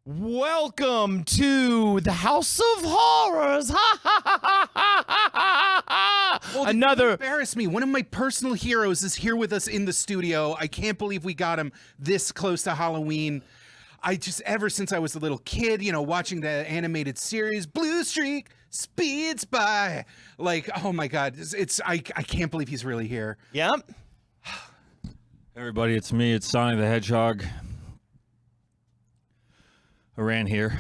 Welcome to the House of Horrors. Ha ha ha ha ha ha ha. Another. Embarrass me. One of my personal heroes is here with us in the studio. I can't believe we got him this close to Halloween. Ever since I was a little kid, watching the animated series, Blue Streak speeds by. Like, oh my God, I can't believe he's really here. Yep. Everybody, it's me. It's Sonic the Hedgehog. I ran here.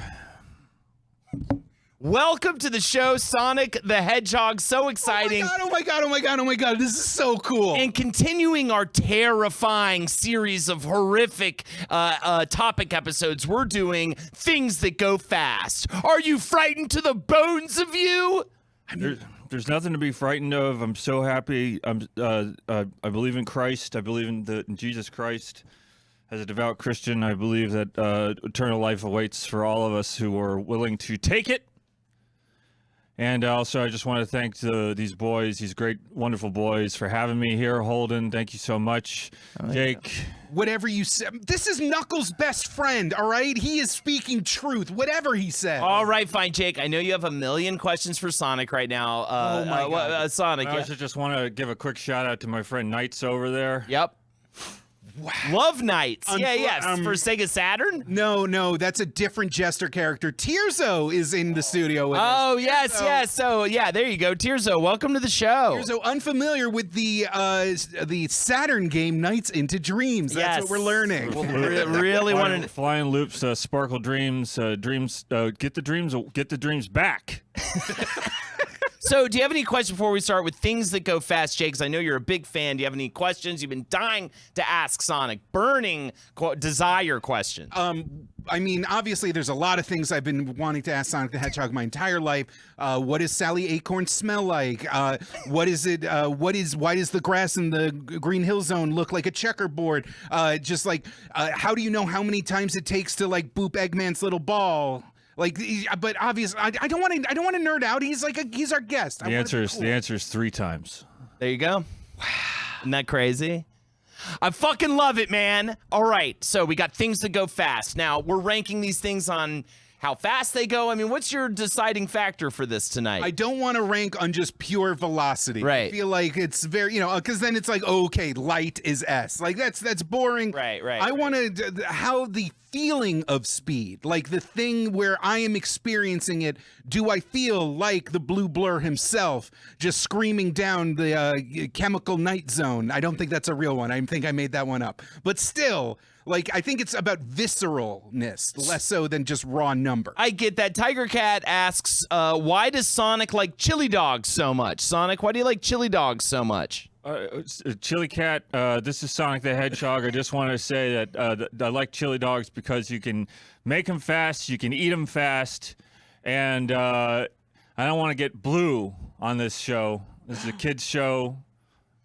Welcome to the show, Sonic the Hedgehog. So exciting. Oh my God. This is so cool. And continuing our terrifying series of horrific topic episodes, we're doing things that go fast. Are you frightened to the bones of you? There's nothing to be frightened of. I'm so happy. I believe in Christ. I believe in Jesus Christ. As a devout Christian, I believe that eternal life awaits for all of us who are willing to take it. And also, I just want to thank these boys, these great, wonderful boys, for having me here. Holden, thank you so much. Jake. Yeah. Whatever you said. This is Knuckles' best friend, all right? He is speaking truth, whatever he said. All right, fine, Jake. I know you have a million questions for Sonic right now. Oh, my God. Sonic. I also just want to give a quick shout out to my friend Knights over there. Yep. Wow. Love Knights. For Sega Saturn? No, that's a different Jester character. Tirzo is in the studio with us. Oh, yes. So, yeah, there you go. Tirzo, welcome to the show. Tirzo, unfamiliar with the Saturn game Nights into Dreams. That's what we're learning. Really wanted Flying Loops, Sparkle Dreams, get the dreams back. So, do you have any questions before we start with things that go fast, Jake? 'Cause I know you're a big fan. Do you have any questions you've been dying to ask Sonic? Burning desire questions. I mean, obviously, there's a lot of things I've been wanting to ask Sonic the Hedgehog my entire life. What does Sally Acorn smell like? Why does the grass in the Green Hill Zone look like a checkerboard? How do you know how many times it takes to boop Eggman's little ball? But obviously, I don't want to nerd out. He's our guest. The answer is 3 times. There you go. Wow. Isn't that crazy? I fucking love it, man. All right, so we got things that go fast. Now, we're ranking these things on how fast they go. I mean, what's your deciding factor for this tonight? I don't want to rank on just pure velocity. Right. I feel like it's very, because then it's like, okay, light is S. Like, that's boring. Right. I want to, how the feeling of speed, like the thing where I am experiencing it, do I feel like the Blue Blur himself just screaming down the chemical night zone? I don't think that's a real one. I think I made that one up. But still, I think it's about visceralness, less so than just raw number. I get that. Tiger Cat asks, why does Sonic like chili dogs so much? Sonic, why do you like chili dogs so much? Chili Cat, this is Sonic the Hedgehog. I just want to say that I like chili dogs because you can make them fast, you can eat them fast, and I don't want to get blue on this show. This is a kids' show.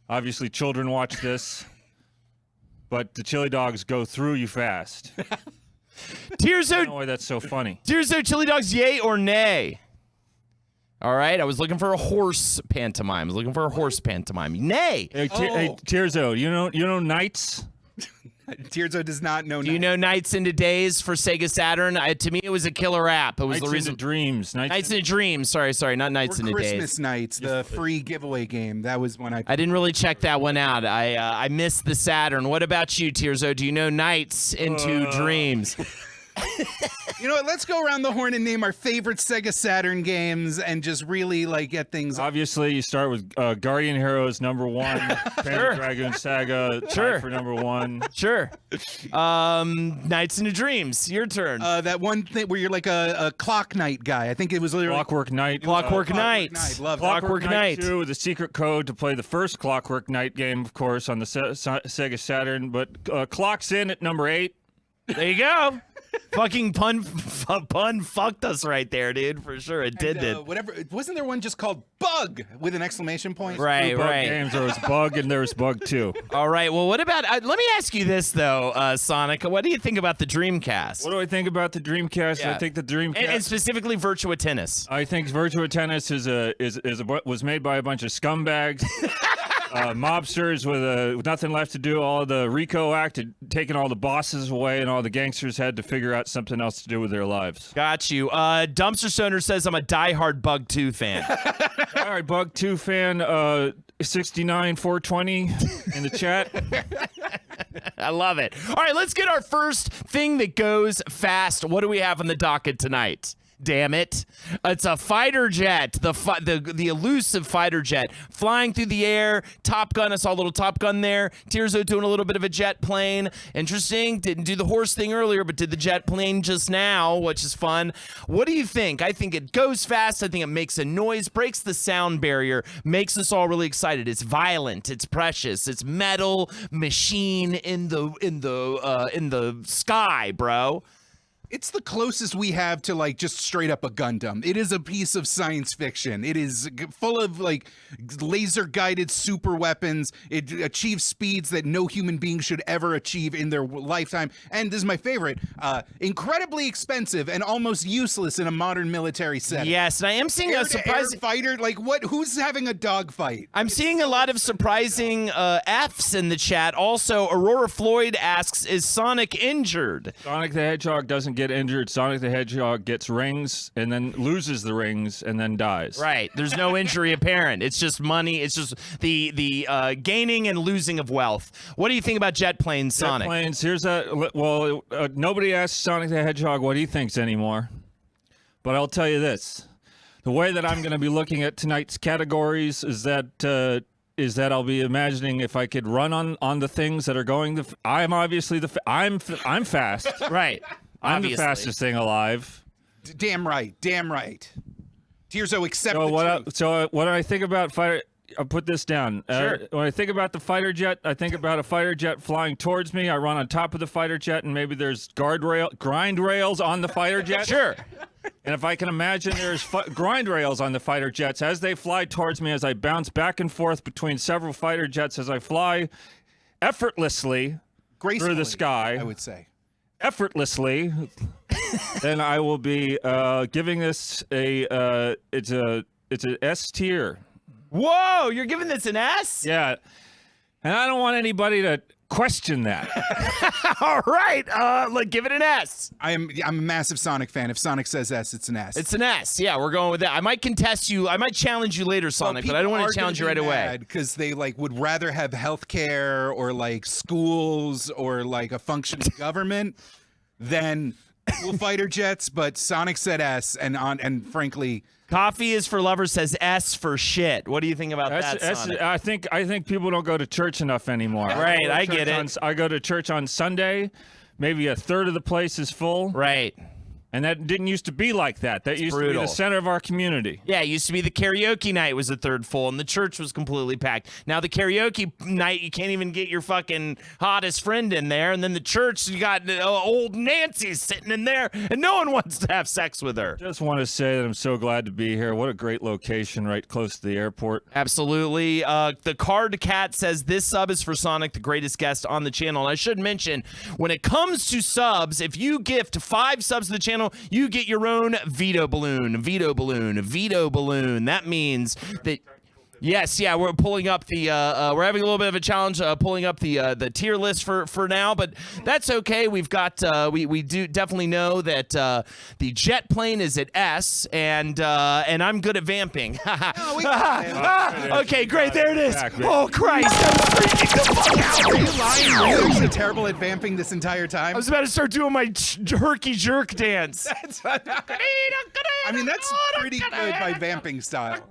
Obviously, children watch this. But the chili dogs go through you fast. Tirzo, I don't know why that's so funny. Tirzo, chili dogs, yay or nay? All right, I was looking for a horse pantomime. Nay. Hey, Tirzo, you know Knights? Tirzo does not know. Do you know Nights into Days for Sega Saturn? To me, it was a killer app. It was Nights the reason. Into Dreams. Nights into Dreams. Sorry, not Nights into Days. Christmas Nights, the free giveaway game. That was when I didn't really check that one out. I missed the Saturn. What about you, Tirzo? Do you know Nights into Dreams? You know what? Let's go around the horn and name our favorite Sega Saturn games and just really get things. Obviously, you start with Guardian Heroes #1, Panzer Dragoon Saga tied for #1. Sure. Nights into Dreams. Your turn. That one thing where you're like a clock knight guy. I think it was literally Clockwork Knight. Clockwork Knight. Love Clockwork Knight 2 with the secret code to play the first Clockwork Knight game, of course, on the Sega Saturn. But clocks in at #8. There you go. Fucking pun fucked us right there, dude. For sure, it did. Whatever. Wasn't there one just called Bug with an exclamation point? Right. Games. There was Bug and there was Bug 2. All right. Well, what about? Let me ask you this though, Sonic. What do you think about the Dreamcast? What do I think about the Dreamcast? Yeah. I think the Dreamcast, and specifically Virtua Tennis. I think Virtua Tennis was made by a bunch of scumbags. mobsters with nothing left to do. All the RICO Act had taken all the bosses away, and all the gangsters had to figure out something else to do with their lives. Got you. Dumpster Stoner says I'm a diehard Bug 2 fan. All right, Bug 2 fan, 69 420 in the chat. I love it. All right, let's get our first thing that goes fast. What do we have on the docket tonight? Damn it. It's a fighter jet, the elusive fighter jet flying through the air. Top Gun, I saw a little Top Gun there. Tirzo doing a little bit of a jet plane. Interesting. Didn't do the horse thing earlier, but did the jet plane just now, which is fun. What do you think? I think it goes fast. I think it makes a noise, breaks the sound barrier, makes us all really excited. It's violent. It's precious. It's metal machine in the sky, bro. It's the closest we have to like just straight up a Gundam. It is a piece of science fiction. It is full of like laser guided super weapons. It achieves speeds that no human being should ever achieve in their lifetime. And this is my favorite, incredibly expensive and almost useless in a modern military setting. Yes, and I am seeing a surprising fighter. Like what? Who's having a dogfight? I'm seeing a lot of surprising Fs in the chat. Also, Aurora Floyd asks, "Is Sonic injured?" Sonic the Hedgehog doesn't get injured. Sonic the Hedgehog gets rings and then loses the rings and then dies. Right. There's no injury apparent. It's just money. It's just the gaining and losing of wealth. What do you think about jet planes, Sonic? Jet planes. Nobody asks Sonic the Hedgehog what he thinks anymore. But I'll tell you this: the way that I'm going to be looking at tonight's categories is that I'll be imagining if I could run on the things that are going. I'm obviously I'm fast. Right. I'm Obviously. the fastest thing alive. Damn right. Tirzo, accept So when I think about fighter, I'll put this down. Sure. When I think about the fighter jet, I think about a fighter jet flying towards me. I run on top of the fighter jet, and maybe there's grind rails on the fighter jet. Sure. And if I can imagine there's grind rails on the fighter jets as they fly towards me, as I bounce back and forth between several fighter jets as I fly effortlessly gracefully, through the sky. I would say. Effortlessly, then I will be giving this it's an S tier. Whoa, you're giving this an S? Yeah, and I don't want anybody to question that. All right, give it an S. I'm a massive Sonic fan. If Sonic says S, it's an S. It's an S. Yeah, we're going with that. I might contest you. I might challenge you later, Sonic, but I don't want to challenge you right away. Because they would rather have healthcare or schools or a functioning government than cool fighter jets. But Sonic said S, and frankly. Coffee is for lovers says S for shit. What do you think about that, Sonic? I think people don't go to church enough anymore. Right, I get it. I go to church on Sunday. Maybe a third of the place is full. Right. And that didn't used to be like that. That used to be the center of our community. Yeah, it used to be the karaoke night was a third full, and the church was completely packed. Now the karaoke night, you can't even get your fucking hottest friend in there, and then the church, you got old Nancy sitting in there, and no one wants to have sex with her. Just want to say that I'm so glad to be here. What a great location right close to the airport. Absolutely. The Card Cat says this sub is for Sonic, the greatest guest on the channel. And I should mention, when it comes to subs, if you gift 5 subs to the channel, you get your own veto balloon. Veto balloon. Veto balloon. That means that. Yes, yeah, we're pulling up the. We're having a little bit of a challenge pulling up the tier list for now, but that's okay. We've got we do definitely know that the jet plane is at S, and I'm good at vamping. Okay, great, there it is. Oh Christ, I was freaking the fuck out. Are you lying? Were you actually terrible at vamping this entire time? I was about to start doing my herky jerk dance. I mean, that's pretty good by vamping style.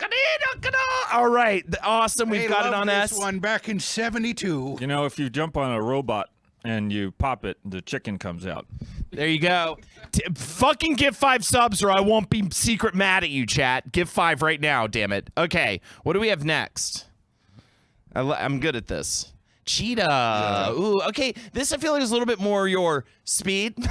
All right, awesome. We've got it on this S. one back in '72. You know, if you jump on a robot and you pop it, the chicken comes out. There you go. Fucking give 5 subs or I won't be secret mad at you, chat. Give 5 right now, damn it. Okay, what do we have next? I'm good at this. Cheetah. Yeah. Ooh, okay. This I feel like is a little bit more your speed, in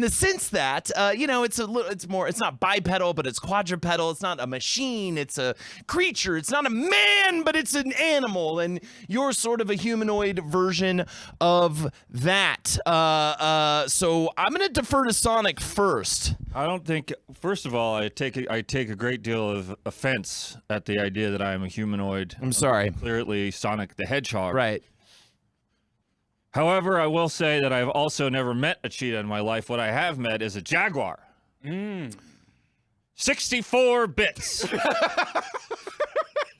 the sense that it's not bipedal, but it's quadrupedal. It's not a machine. It's a creature. It's not a man, but it's an animal, and you're sort of a humanoid version of that. So I'm gonna defer to Sonic first. I don't think. First of all, I take a great deal of offense at the idea that I am a humanoid. I'm sorry. Clearly, Sonic the Hedgehog. Right. However, I will say that I've also never met a cheetah in my life. What I have met is a jaguar. 64 bits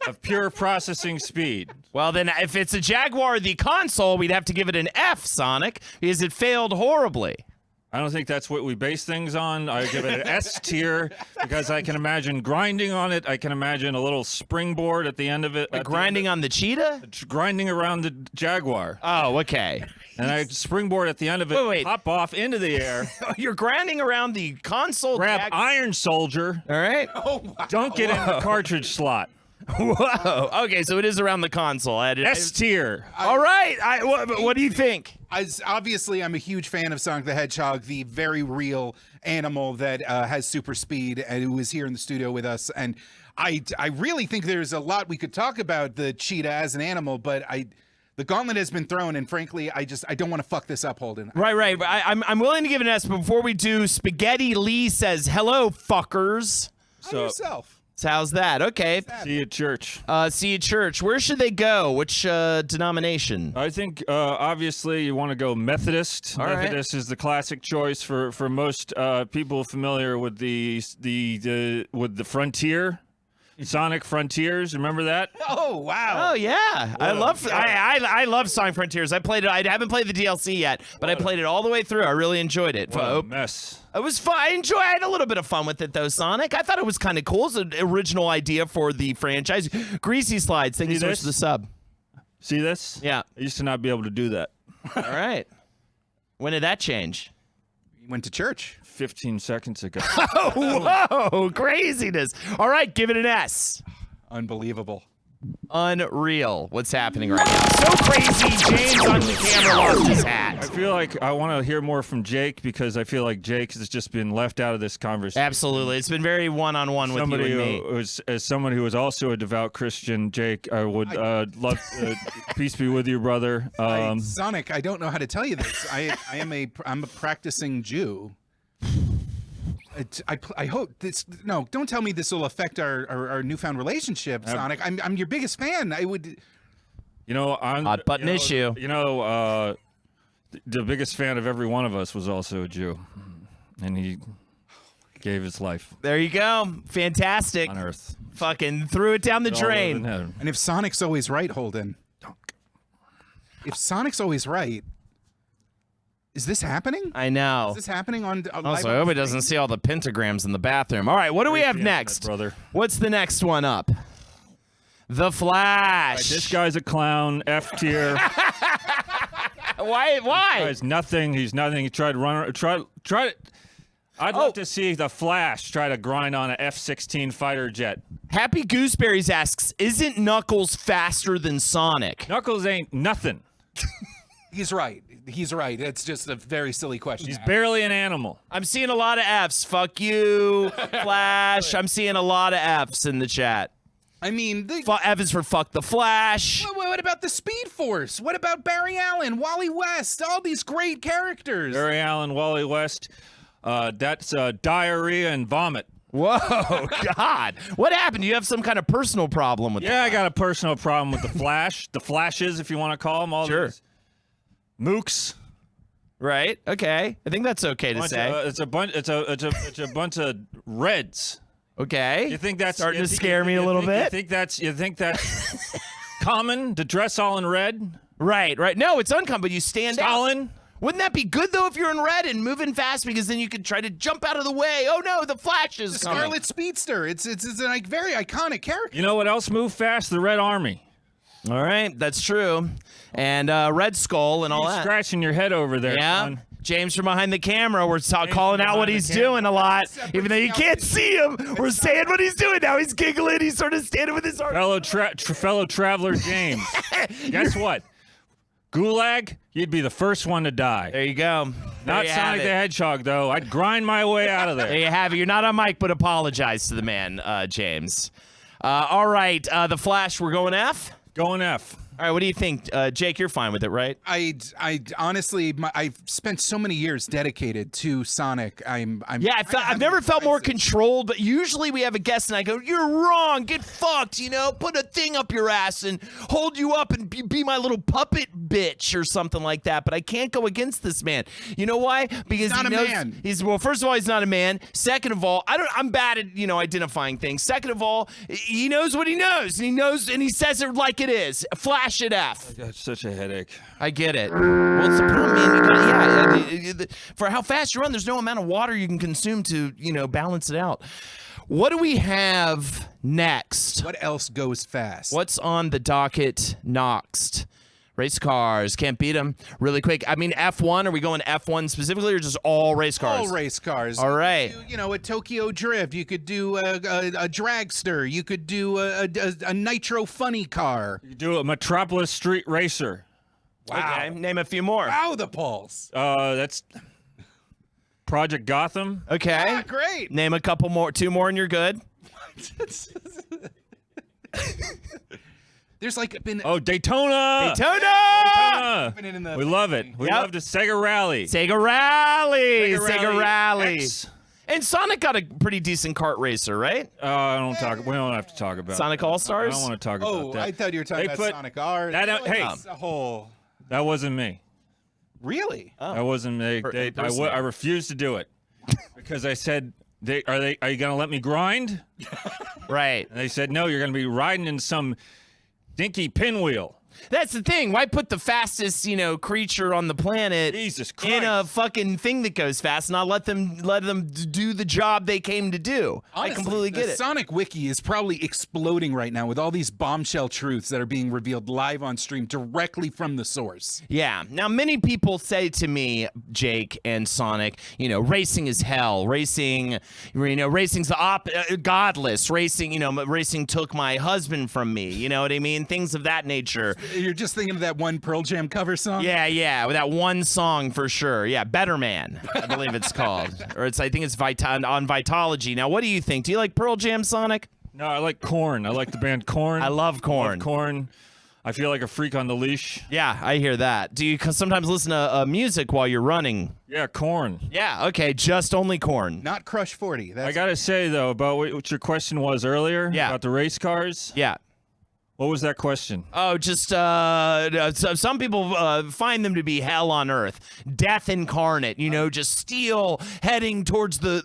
of pure processing speed. Well, then, if it's a Jaguar the console, we'd have to give it an F, Sonic, because it failed horribly. I don't think that's what we base things on. I give it an S tier because I can imagine grinding on it. I can imagine a little springboard at the end of it. Grinding on the cheetah? Grinding around the Jaguar. Oh, okay. And I springboard at the end of it, Wait. hop off into the air. You're grinding around the console. Grab Iron Soldier. All right. Oh, wow. Don't get in the cartridge slot. Whoa. Okay, so it is around the console. S tier. All right. What do you think? Obviously, I'm a huge fan of Sonic the Hedgehog, the very real animal that has super speed and who is here in the studio with us. And I really think there's a lot we could talk about the cheetah as an animal, but the gauntlet has been thrown, and frankly, I don't want to fuck this up, Holden. Right. I'm willing to give it an S, but before we do, Spaghetti Lee says, "Hello, fuckers." So yourself. So how's that? Okay. See you at church. See you at church. Where should they go? Which denomination? I think obviously you want to go Methodist. All right. Methodist is the classic choice for most people familiar with the Frontier, Sonic Frontiers. Remember that? Oh wow! Oh yeah, I love Sonic Frontiers. I played it. I haven't played the DLC yet, but I played it all the way through. I really enjoyed it. What a mess. It was fun. I had a little bit of fun with it though, Sonic. I thought it was kind of cool. It's an original idea for the franchise. Greasy Slides, thank you so much for the sub. See this? Yeah. I used to not be able to do that. All right. When did that change? You went to church 15 seconds ago. Oh, whoa, craziness. All right, give it an S. Unbelievable. Unreal. What's happening right now? So crazy. James on the camera lost his I hat. feel like I want to hear more from Jake because I feel like Jake has just been left out of this conversation. Absolutely. It's been very one-on-one with you and me. As someone who is also a devout Christian, Jake, I would love peace be with you, brother. Sonic, I don't know how to tell you this. I'm a practicing Jew. I hope this. No, don't tell me this will affect our newfound relationship, Sonic. I'm your biggest fan. I would. You know, I'm Hot button issue. You know, the biggest fan of every one of us was also a Jew, and he gave his life There you go. Fantastic. on Earth. Fucking threw it down the All over in drain. heaven. And if Sonic's always right, Holden. If Sonic's always right, is this happening? I know. Is this happening on? Also, I hope he doesn't see all the pentagrams in the bathroom. All right, what do we have Appreciate that, next? brother? What's the next one up? The Flash. This guy's a clown. F tier. Why? He's nothing. He's nothing. He tried to run. I'd love to see the Flash try to grind on an F-16 fighter jet. Happy Gooseberries asks, isn't Knuckles faster than Sonic? Knuckles ain't nothing. He's right. He's right. It's just a very silly question. He's barely an animal. I'm seeing a lot of Fs. Fuck you, Flash. I'm seeing a lot of Fs in the chat. I mean, F is for fuck the Flash. what about the Speed Force? What about Barry Allen, Wally West, all these great characters? Barry Allen, Wally West. That's diarrhea and vomit. Whoa, God. What happened? Do you have some kind of personal problem with that? Yeah, I got a personal problem with the Flash. The Flashes, if you want to call them. All Sure. these mooks. Right? Okay. I think that's okay to say. It's a bunch of reds. Okay. You think that's starting to scare me a little bit? You think that's common to dress all in red? Right. No, it's uncommon, but you stand out. Stalin? Wouldn't that be good, though, if you're in red and moving fast, because then you could try to jump out of the way? Oh, no, the Flash is The coming. Scarlet Speedster. It's a very iconic character. You know what else moved fast? The Red Army. All right, that's true. And Red Skull and all You're that. scratching your head over there, Yeah. son. James from behind the camera. We're calling out behind what the he's camera. doing a lot. Even though you can't see him, we're saying what he's doing now. He's giggling. He's sort of standing with his arms. Fellow traveler James. Guess what? Gulag, you'd be the first one to die. There you go. There Not you have Sonic the it. Hedgehog, though. I'd grind my way out of There there. you have it. You're not on mic, but apologize to the man, James. All right, the Flash, we're going F? Going F. All right, what do you think, Jake? You're fine with it, right? I honestly, I've spent so many years dedicated to Sonic. I've never felt more controlled, but usually we have a guest and I go, "You're wrong, get fucked," put a thing up your ass and hold you up and be my little puppet bitch or something like that. But I can't go against this man. You know why? Because He's not he a knows, man. Well, first of all, he's not a man. Second of all, I'm bad at identifying things. Second of all, he knows what he knows, and he says it like it is. Flash it F. That's such a headache. I get it. Well, it's the problem, man. For how fast you run, there's no amount of water you can consume to, balance it out. What do we have next? What else goes fast? What's on the docket next? Race cars, can't beat them. Really quick. I mean, F1. Are we going F1 specifically, or just all race cars? All race cars. All right. You do, a Tokyo Drift. You could do a dragster. You could do a nitro funny car. You do a Metropolis Street Racer. Wow. Okay, name a few more. Wow, the pulse. That's Project Gotham. Okay. Ah, great. Name a couple more. 2 more, and you're good. There's been Daytona. Daytona! been in the We love it. We Yep. love the Sega Rally. Sega Rally. Sega Rally X. And Sonic got a pretty decent kart racer, right? I don't talk. We don't have to talk about Sonic that. All-Stars? I don't want to talk about that. I thought you were talking They about put- Sonic R. that- hey. It's a whole. That wasn't me. Really? That wasn't me. I refused to do it because I said, "Are you gonna let me grind?" Right. And they said, "No, you're gonna be riding in some dinky pinwheel." That's the thing. Why put the fastest, creature on the planet Jesus in a Christ. fucking thing that goes fast, not let them do the job they came to do? I Honestly, completely get the it. Sonic Wiki is probably exploding right now with all these bombshell truths that are being revealed live on stream directly from the source. Yeah. Now, many people say to me, Jake and Sonic, racing is hell. Racing, racing's godless. Racing took my husband from me. You know what I mean? Things of that nature. You're just thinking of that one Pearl Jam cover song? Yeah, with that one song for sure. Yeah, Better Man, I believe it's called. Or I think it's on Vitology. Now, what do you think? Do you like Pearl Jam, Sonic? No, I like Korn. I like the band Korn. I love Korn. Korn. I feel like a freak on the leash. Yeah, I hear that. Do you sometimes listen to music while you're running? Yeah, Korn. Yeah, okay, just only Korn. Not Crush 40. That's I gotta say though about what your question was earlier. Yeah. About the race cars. Yeah. What was that question? Oh, just some people find them to be hell on earth, death incarnate. Just steel heading towards the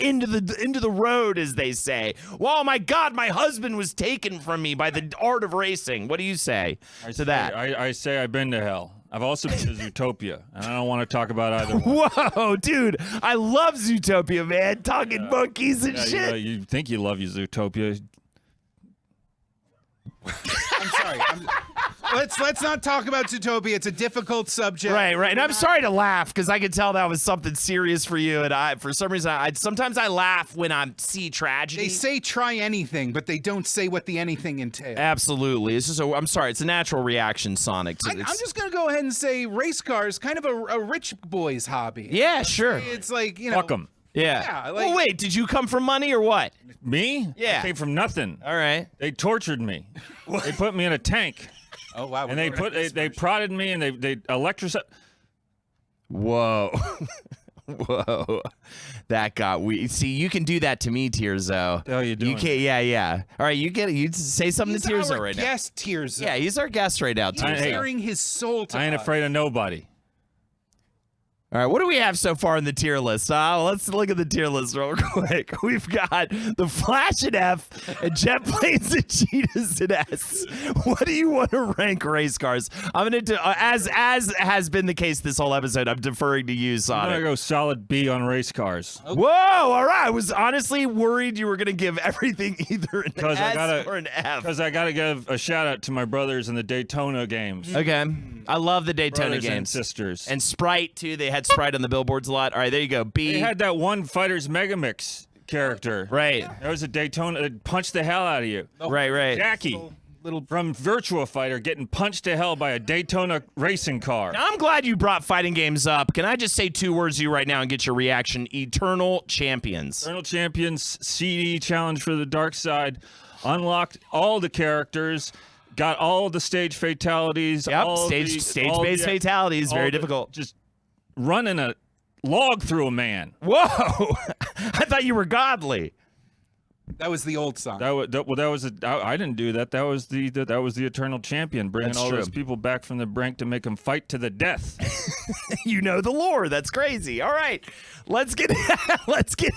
end of the road, as they say. Well, my God, my husband was taken from me by the art of racing. What do you say to that? I say I've been to hell. I've also been to Zootopia, and I don't want to talk about either one. Whoa, dude, I love Zootopia, man. Talking monkeys and shit. You think you love your Zootopia? I'm sorry. Let's not talk about Zootopia. It's a difficult subject. Right. And I'm sorry to laugh because I could tell that was something serious for you. And for some reason, sometimes I laugh when I see tragedy. They say try anything, but they don't say what the anything entails. Absolutely. I'm sorry. It's a natural reaction, Sonic. I'm just going to go ahead and say race cars, kind of a rich boy's hobby. Yeah, sure. It's like, Fuck them. Yeah. like- Well, wait. Did you come from money or what? Me? Yeah. I came from nothing. All right. They tortured me. They put me in a tank, Oh, wow. and they prodded me, and they electrified. Whoa. Whoa. That got weird. See, you can do that to me, Tearzo. The hell you doing? You can't. Yeah. All right. You get it. You say something He's to Tearzo our right now. guest, Tearzo. Yeah, he's our guest right now, He's Tearzo. sharing his soul to I ain't us. afraid of nobody. All right, what do we have so far in the tier list? Let's look at the tier list real quick. We've got the Flash and F, and jet planes and cheetahs and S. What do you want to rank race cars? I'm going to, as has been the case this whole episode, I'm deferring to you, I'm Sonic. gonna go solid B on race cars. Whoa, all right. I was honestly worried you were going to give everything either an S or an F. Because I gotta give a shout out to my brothers in the Daytona games. Okay. I love the Daytona Brothers and games. sisters. And Sprite, too. They had Sprite on the billboards a lot. All right, there you go. B. They had that one Fighters Megamix character. Right. There was a Daytona that punched the hell out of you. Right. Jackie, little from Virtua Fighter, getting punched to hell by a Daytona racing car. Now, I'm glad you brought fighting games up. Can I just say 2 words to you right now and get your reaction? Eternal Champions. Eternal Champions CD challenge for the dark side. Unlocked all the characters. got all the stage fatalities. Yep, all stage-based the- fatalities, all very the- difficult. Just running a log through a man. Whoa! I thought you were godly. That was the old song. I didn't do that. That was the eternal champion, bringing That's all true. those people back from the brink to make them fight to the death. You know the lore. That's crazy. All right, let's get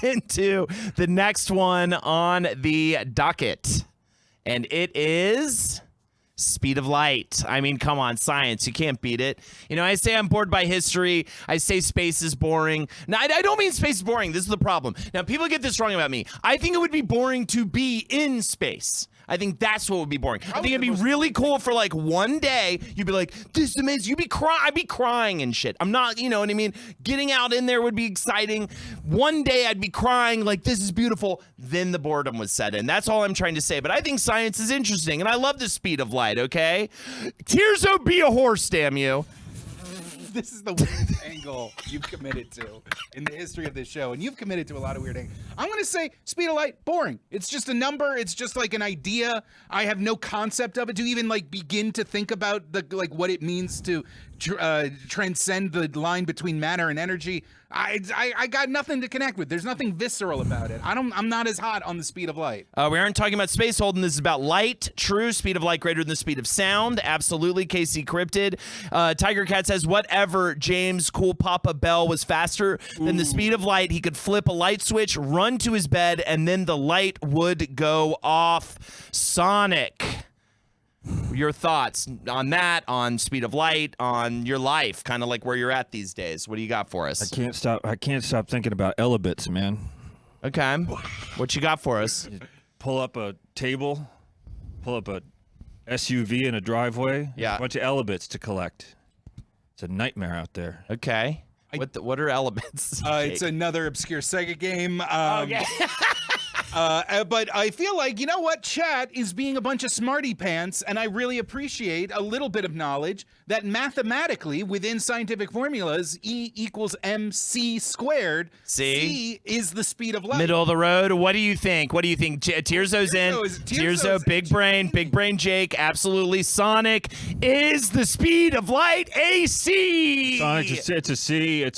into the next one on the docket, and it is speed of light. I mean, come on, science. You can't beat it. You know, I say I'm bored by history. I say space is boring. Now, I don't mean space is boring. This is the problem. Now, people get this wrong about me. I think it would be boring to be in space. I think that's what would be boring. I think it'd be really cool for like one day. You'd be like, this is amazing. You'd be crying. I'd be crying and shit. I'm not, you know what I mean? Getting out in there would be exciting. One day I'd be crying like, this is beautiful. Then the boredom was set in. That's all I'm trying to say. But I think science is interesting. And I love the speed of light, okay? Tearso, be a horse, damn you. This is the weirdest angle you've committed to in the history of this show, and you've committed to a lot of weird angles. I'm going to say speed of light, boring. It's just a number. It's just like an idea. I have no concept of it to even like begin to think about the like what it means to transcend the line between matter and energy. I got nothing to connect with. There's nothing visceral about it. I'm not as hot on the speed of light. We aren't talking about space, Holden. This is about light. True. Speed of light greater than the speed of sound. Absolutely. KC Cryptid. Tiger Cat says, whatever, James Cool Papa Bell was faster than the speed of light. He could flip a light switch, run to his bed, and then the light would go off. Sonic. Your thoughts on that, on speed of light, on your life, kind of like where you're at these days. What do you got for us? I can't stop thinking about elebits, man. Okay. What you got for us? Pull up a table, pull up a SUV in a driveway. Yeah. A bunch of elebits to collect. It's a nightmare out there. Okay. What are elements? It's another obscure Sega game. Okay. But I feel like, you know what? Chat is being a bunch of smarty pants, and I really appreciate a little bit of knowledge that mathematically, within scientific formulas, E equals mc squared. See? C is the speed of light. Middle of the road. What do you think? Tearzo's in. Tearzo, big brain Jake. Absolutely. Sonic is the speed of light. AC. Sonic, it's a C.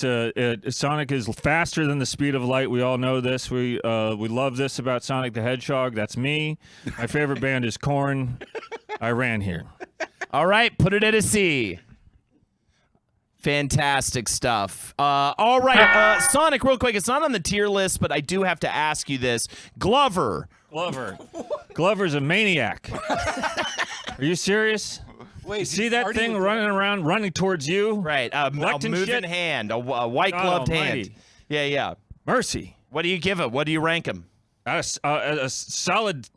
Sonic is faster than the speed of light. We all know this. We love this about Sonic the Hedgehog. That's me. My favorite band is Korn. I ran here. All right, put it at a C. Fantastic stuff. All right, Sonic, real quick. It's not on the tier list, but I do have to ask you this. Glover's a maniac. Are you serious? Wait, You see that thing running towards you? Right, a Collecting moving shit? hand, a white God gloved hand. almighty. Yeah. Mercy. What do you give it? What do you rank him? A solid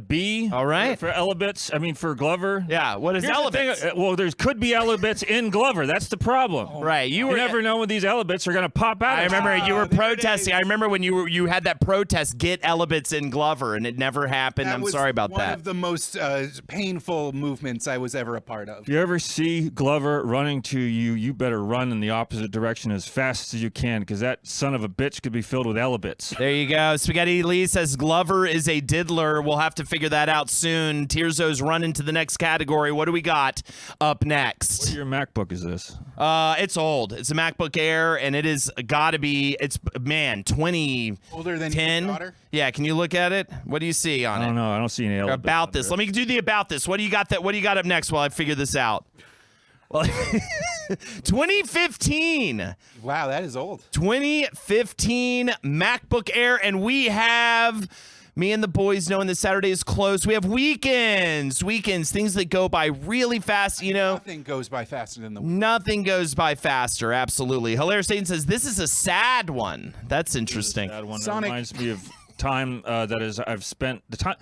B. All right. For elebits. I mean, for Glover. Yeah, what is Here's the elements? thing, well, there could be elebits in Glover. That's the problem. Right, You never know when these elebits are going to pop out. I remember you were there it protesting. is. I remember when you had that protest, get Elebits in Glover, and it never happened. That I'm was sorry about one that. of the most painful movements I was ever a part of. If you ever see Glover running to you, you better run in the opposite direction as fast as you can, because that son of a bitch could be filled with elebits. There you go. Spaghetti Lee says Glover is a diddler. We'll have to figure that out soon. Tearzo's running to the next category. What do we got up next? What your MacBook is this? It's old. It's a MacBook Air, and it is got to be. It's 20 Older than 10. your daughter? Yeah. Can you look at it? What do you see on I it? don't know. I don't see any elebits. About this. Let me do the about this. What do you got? What do you got up next while I figure this out? Well, 2015. Wow, that is old. 2015 MacBook Air, and we have me and the boys knowing that Saturday is close. We have weekends, things that go by really fast, you know. Nothing goes by faster than the Nothing goes by faster, absolutely. Hilarious Satan says, this is a sad one. That's interesting. That one Sonic- reminds me of time I've spent the time.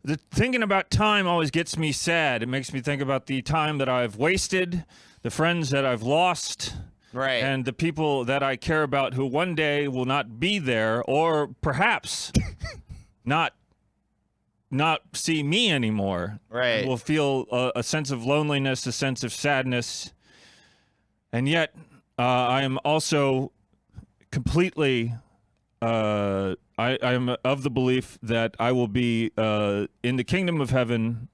The thinking about time always gets me sad. It makes me think about the time that I've wasted, the friends that I've lost, Right. and the people that I care about who one day will not be there, or perhaps not see me anymore. Right. Will feel a sense of loneliness, a sense of sadness, and yet I am also completely. I am of the belief that I will be in the kingdom of heaven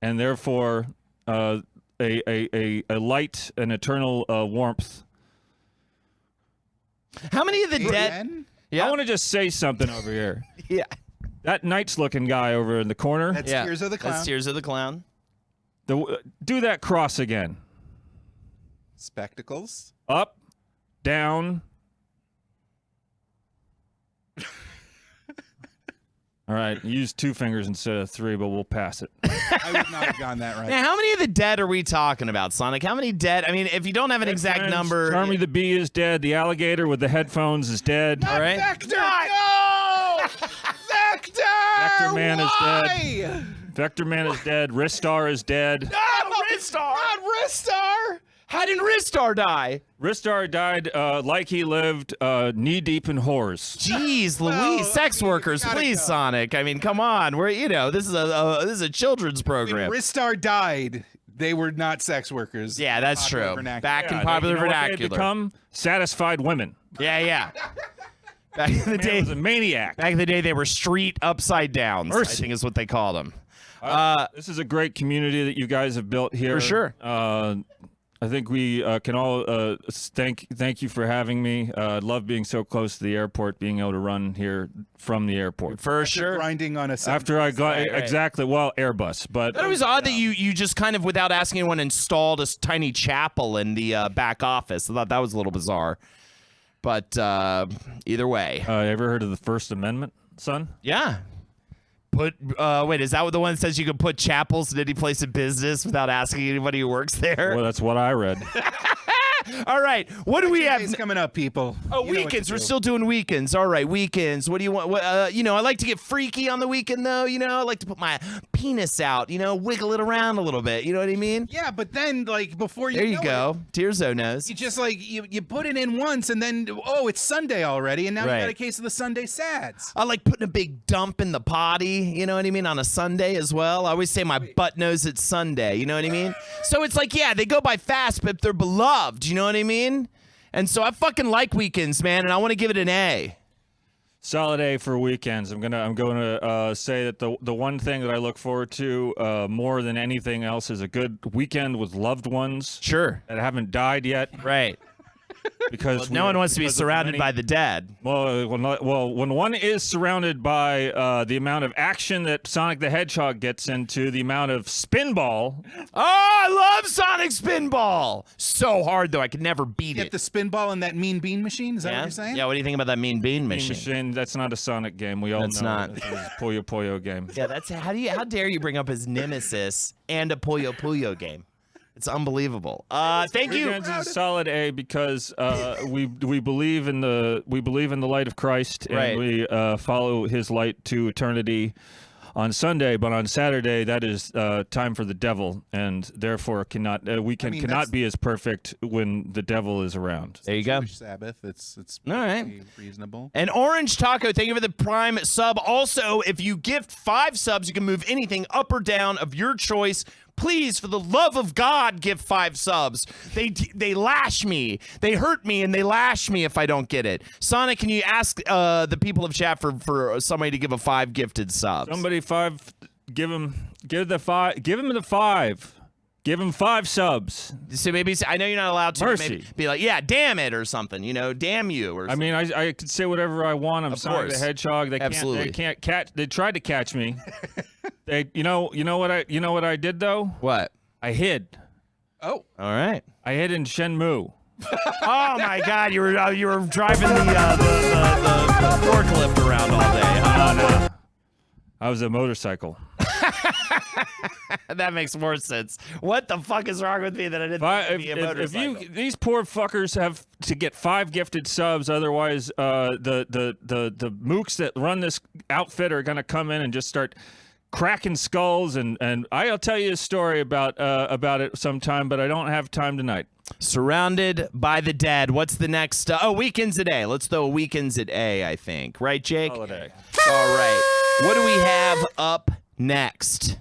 and therefore a light and eternal warmth. How many of the dead? Again? I want to just say something over here. Yeah. That Knights-looking guy over in the corner. That's Tears of the Clown. That's Tears of the Clown. Do that cross again. Spectacles. Up, down. All right, use 2 fingers instead of 3, but we'll pass it. I would not have gone that right. Now, how many of the dead are we talking about, Sonic? How many dead? I mean, if you don't have an exact Friends, number. Charmy the Bee is dead. The alligator with the headphones is dead. All right. Vector, no! Vector! Vector Man is dead. Why? Vector Man is dead. Ristar is dead. No, Ristar! Not Ristar! How did Ristar die? Ristar died like he lived, knee deep in whores. Jeez, Well, Louise, sex workers, gotta please, go. Sonic. I mean, come on. We're this is a children's When program. Ristar died, they were not sex workers. Yeah, that's Popular true. vernacular. Back in Yeah, popular you know what they had vernacular. become satisfied women. Yeah. Back in the Man day, was a maniac. back in the day, they were street upside downs. I Mercy. think is what they called them. This is a great community that you guys have built here. For sure. I think we can all thank you for having me. I love being so close to the airport, being able to run here from the airport. For sure. Grinding on a After I got Right. exactly, well, Airbus, but But it was odd that you just kind of, without asking anyone, installed a tiny chapel in the back office. I thought that was a little bizarre. But either way. ever heard of the First Amendment, son? Yeah. Wait, is that the one that says you can put chapels in any place of business without asking anybody who works there? Well, that's what I read. All right. What do we have? Days coming up, people. Oh, You know what weekends. to We're do. still doing weekends. All right, weekends. What do you want? I like to get freaky on the weekend, though. I like to put my penis out, wiggle it around a little bit. You know what I mean? Yeah, but then before you There you know go. Tearzo knows. it, you just you put it in once and then it's Sunday already and now Right. you got a case of the Sunday sads. I like putting a big dump in the potty, you know what I mean, on a Sunday as well. I always say my butt knows it's Sunday, you know what I mean? So it's like, yeah, they go by fast, but they're beloved, you know what I mean? And so I fucking like weekends, man, and I want to give it an A. Solid A for weekends. I'm going to say that the one thing that I look forward to more than anything else is a good weekend with loved ones Sure. that haven't died yet. Right. Because No one wants to be because of surrounded many- by the dead. Well, when one is surrounded by the amount of action that Sonic the Hedgehog gets into, the amount of spinball, Oh, I love Sonic Spinball. So hard, though. I could never beat Get it. the spinball in that Mean Bean machine? Is that what Yeah? you're saying? Yeah, what do you think about that Mean Bean machine? that's not a Sonic game. We all That's know not. It's a Puyo Puyo game. Yeah, that's how dare you bring up his nemesis and a Puyo Puyo game. It's unbelievable. Thank you. Weekends is a solid A because we believe in the light of Christ and Right. we follow His light to eternity on Sunday, but on Saturday that is time for the devil, and therefore cannot that's- be as perfect when the devil is around. There you go. Jewish Sabbath. It's All right. pretty reasonable. And Orange Taco, thank you for the Prime sub. Also, if you gift 5 subs, you can move anything up or down of your choice. Please, for the love of God, give 5 subs. They lash me. They hurt me and they lash me if I don't get it. Sonic, can you ask the people of chat for somebody to give a 5 gifted subs? Somebody give him the 5. Give him 5 subs. So maybe I know you're not allowed to Mercy. maybe be like, yeah, damn it or something, damn you or I something. mean, I could say whatever I want. I'm Of Sonic the course. Hedgehog. They Absolutely. can't catch. They tried to catch me. You know what I did though? What? I hid. Oh, All right. I hid in Shenmue. Oh my God, you were driving the forklift around all day. Huh? No. I was a motorcycle. That makes more sense. What the fuck is wrong with me that I didn't think it'd be a motorcycle? These poor fuckers have to get 5 gifted subs, otherwise the mooks that run this outfit are gonna come in and just start cracking skulls, and I'll tell you a story about it sometime, but I don't have time tonight. Surrounded by the dead. What's the next? Weekends at A. Let's throw weekends at A, I think. Right, Jake? Holiday. All right. What do we have up next?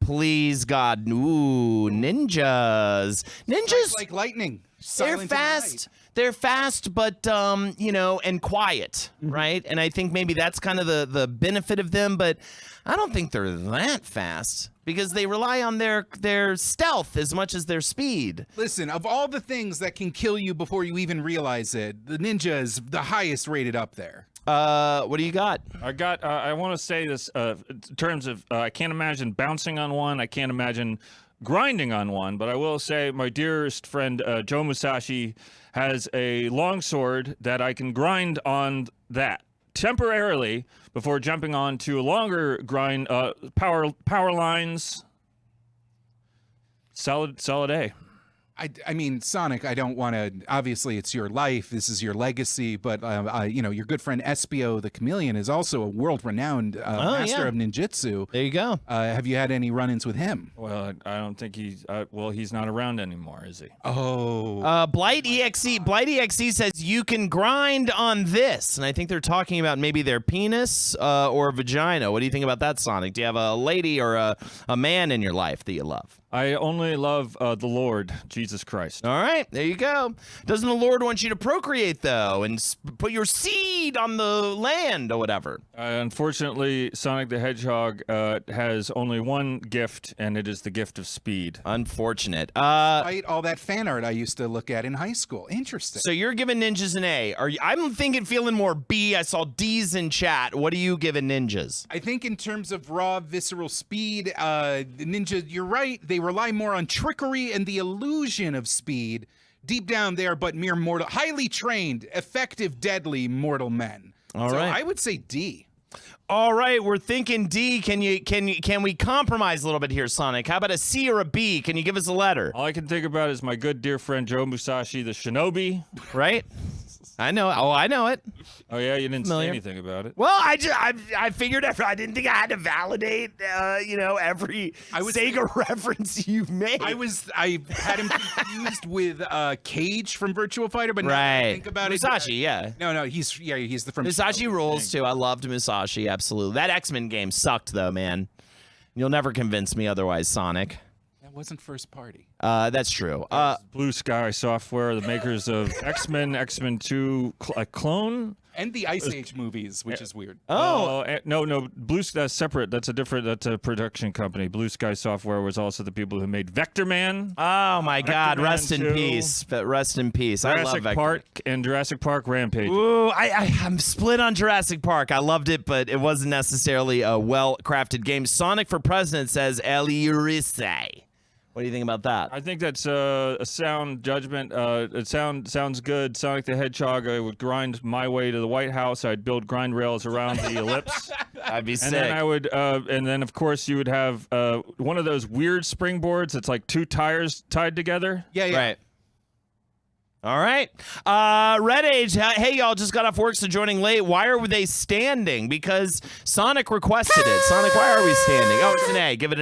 Please, God. Ooh, ninjas. Ninjas. like lightning. Silent in the fast. They're fast, but and quiet, right? And I think maybe that's kind of the benefit of them. But I don't think they're that fast because they rely on their stealth as much as their speed. Listen, of all the things that can kill you before you even realize it, the ninja is the highest rated up there. What do you got? I want to say this in terms of I can't imagine bouncing on one. I can't imagine grinding on one. But I will say my dearest friend Joe Musashi has a longsword that I can grind on that temporarily before jumping on to a longer grind power lines. Solid A. I mean, Sonic, I don't want to, obviously it's your life, this is your legacy, but, your good friend Espio the Chameleon is also a world-renowned master of ninjutsu. There you go. Have you had any run-ins with him? Well, I don't think he's not around anymore, is he? Oh. Blight EXE says you can grind on this, and I think they're talking about maybe their penis or vagina. What do you think about that, Sonic? Do you have a lady or a man in your life that you love? I only love the Lord, Jesus Christ. All right, there you go. Doesn't the Lord want you to procreate, though, and put your seed on the land or whatever? Unfortunately, Sonic the Hedgehog has only one gift, and it is the gift of speed. Unfortunate. Despite all that fan art I used to look at in high school. Interesting. So you're giving ninjas an A. I'm feeling more B. I saw D's in chat. What are you giving ninjas? I think in terms of raw, visceral speed, ninja, you're right. They rely more on trickery and the illusion of speed. Deep down, they are but mere mortal, highly trained, effective, deadly mortal men. All so right. I would say D. All right, we're thinking D. Can we compromise a little bit here, Sonic? How about a C or a B? Can you give us a letter? All I can think about is my good dear friend Joe Musashi, the Shinobi. Right? I know. Oh, I know it. Oh yeah, you didn't Familiar. say anything about it. Well, I figured I didn't think I had to validate every Sega reference you've made. I had him confused with Cage from Virtua Fighter, but now that I right. think about Musashi, it. yeah. No, he's the from Musashi Shinobi. rules too. I loved Musashi, absolutely. That X-Men game sucked though, man. You'll never convince me otherwise, Sonic. That wasn't first party. That's true. Blue Sky Software, the makers of X-Men, X-Men 2, a clone. And the Ice Age movies, which is weird. Oh, No, Blue Sky, that's separate. That's a production company. Blue Sky Software was also the people who made Vector Man. oh my God! Man Rest in 2. peace. But rest in peace. I love Jurassic Vector. Park and Jurassic Park Rampage. Ooh, I'm split on Jurassic Park. I loved it, but it wasn't necessarily a well-crafted game. Sonic for President says Eliurise. What do you think about that? I think that's a sound judgment. It sounds good. Sonic the Hedgehog, I would grind my way to the White House. I'd build grind rails around the ellipse. I'd be sick. And then I would, and then of course you would have one of those weird springboards that's like two tires tied together. Yeah. Right. All right. Red Age, hey, y'all just got off work, so joining late. Why are they standing? Because Sonic requested it. Sonic, why are we standing? Oh, it's an A. Give it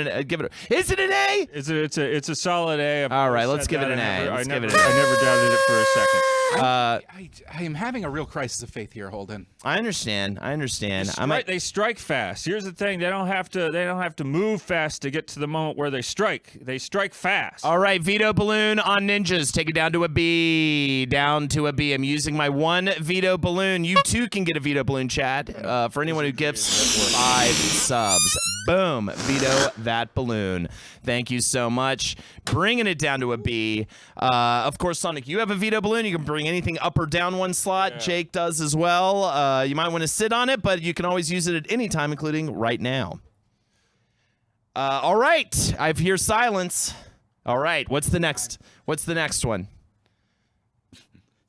Is it an A? It's a solid A. All right, let's give it an A. Let's give it an A. I never doubted it for a second. I am having a real crisis of faith here, Holden. I understand. They strike fast. Here's the thing: they don't have to move fast to get to the moment where they strike. They strike fast. All right, veto balloon on ninjas. Take it down to a B. Down to a B. I'm using my one veto balloon. You too can get a veto balloon, Chad. For anyone who gifts 5 subs. Boom. Veto that balloon. Thank you so much. Bringing it down to a B. Of course, Sonic, you have a veto balloon. You can bring anything up or down one slot. Yeah. Jake does as well. You might want to sit on it, but you can always use it at any time, including right now. All right. I hear silence. All right. What's the next one?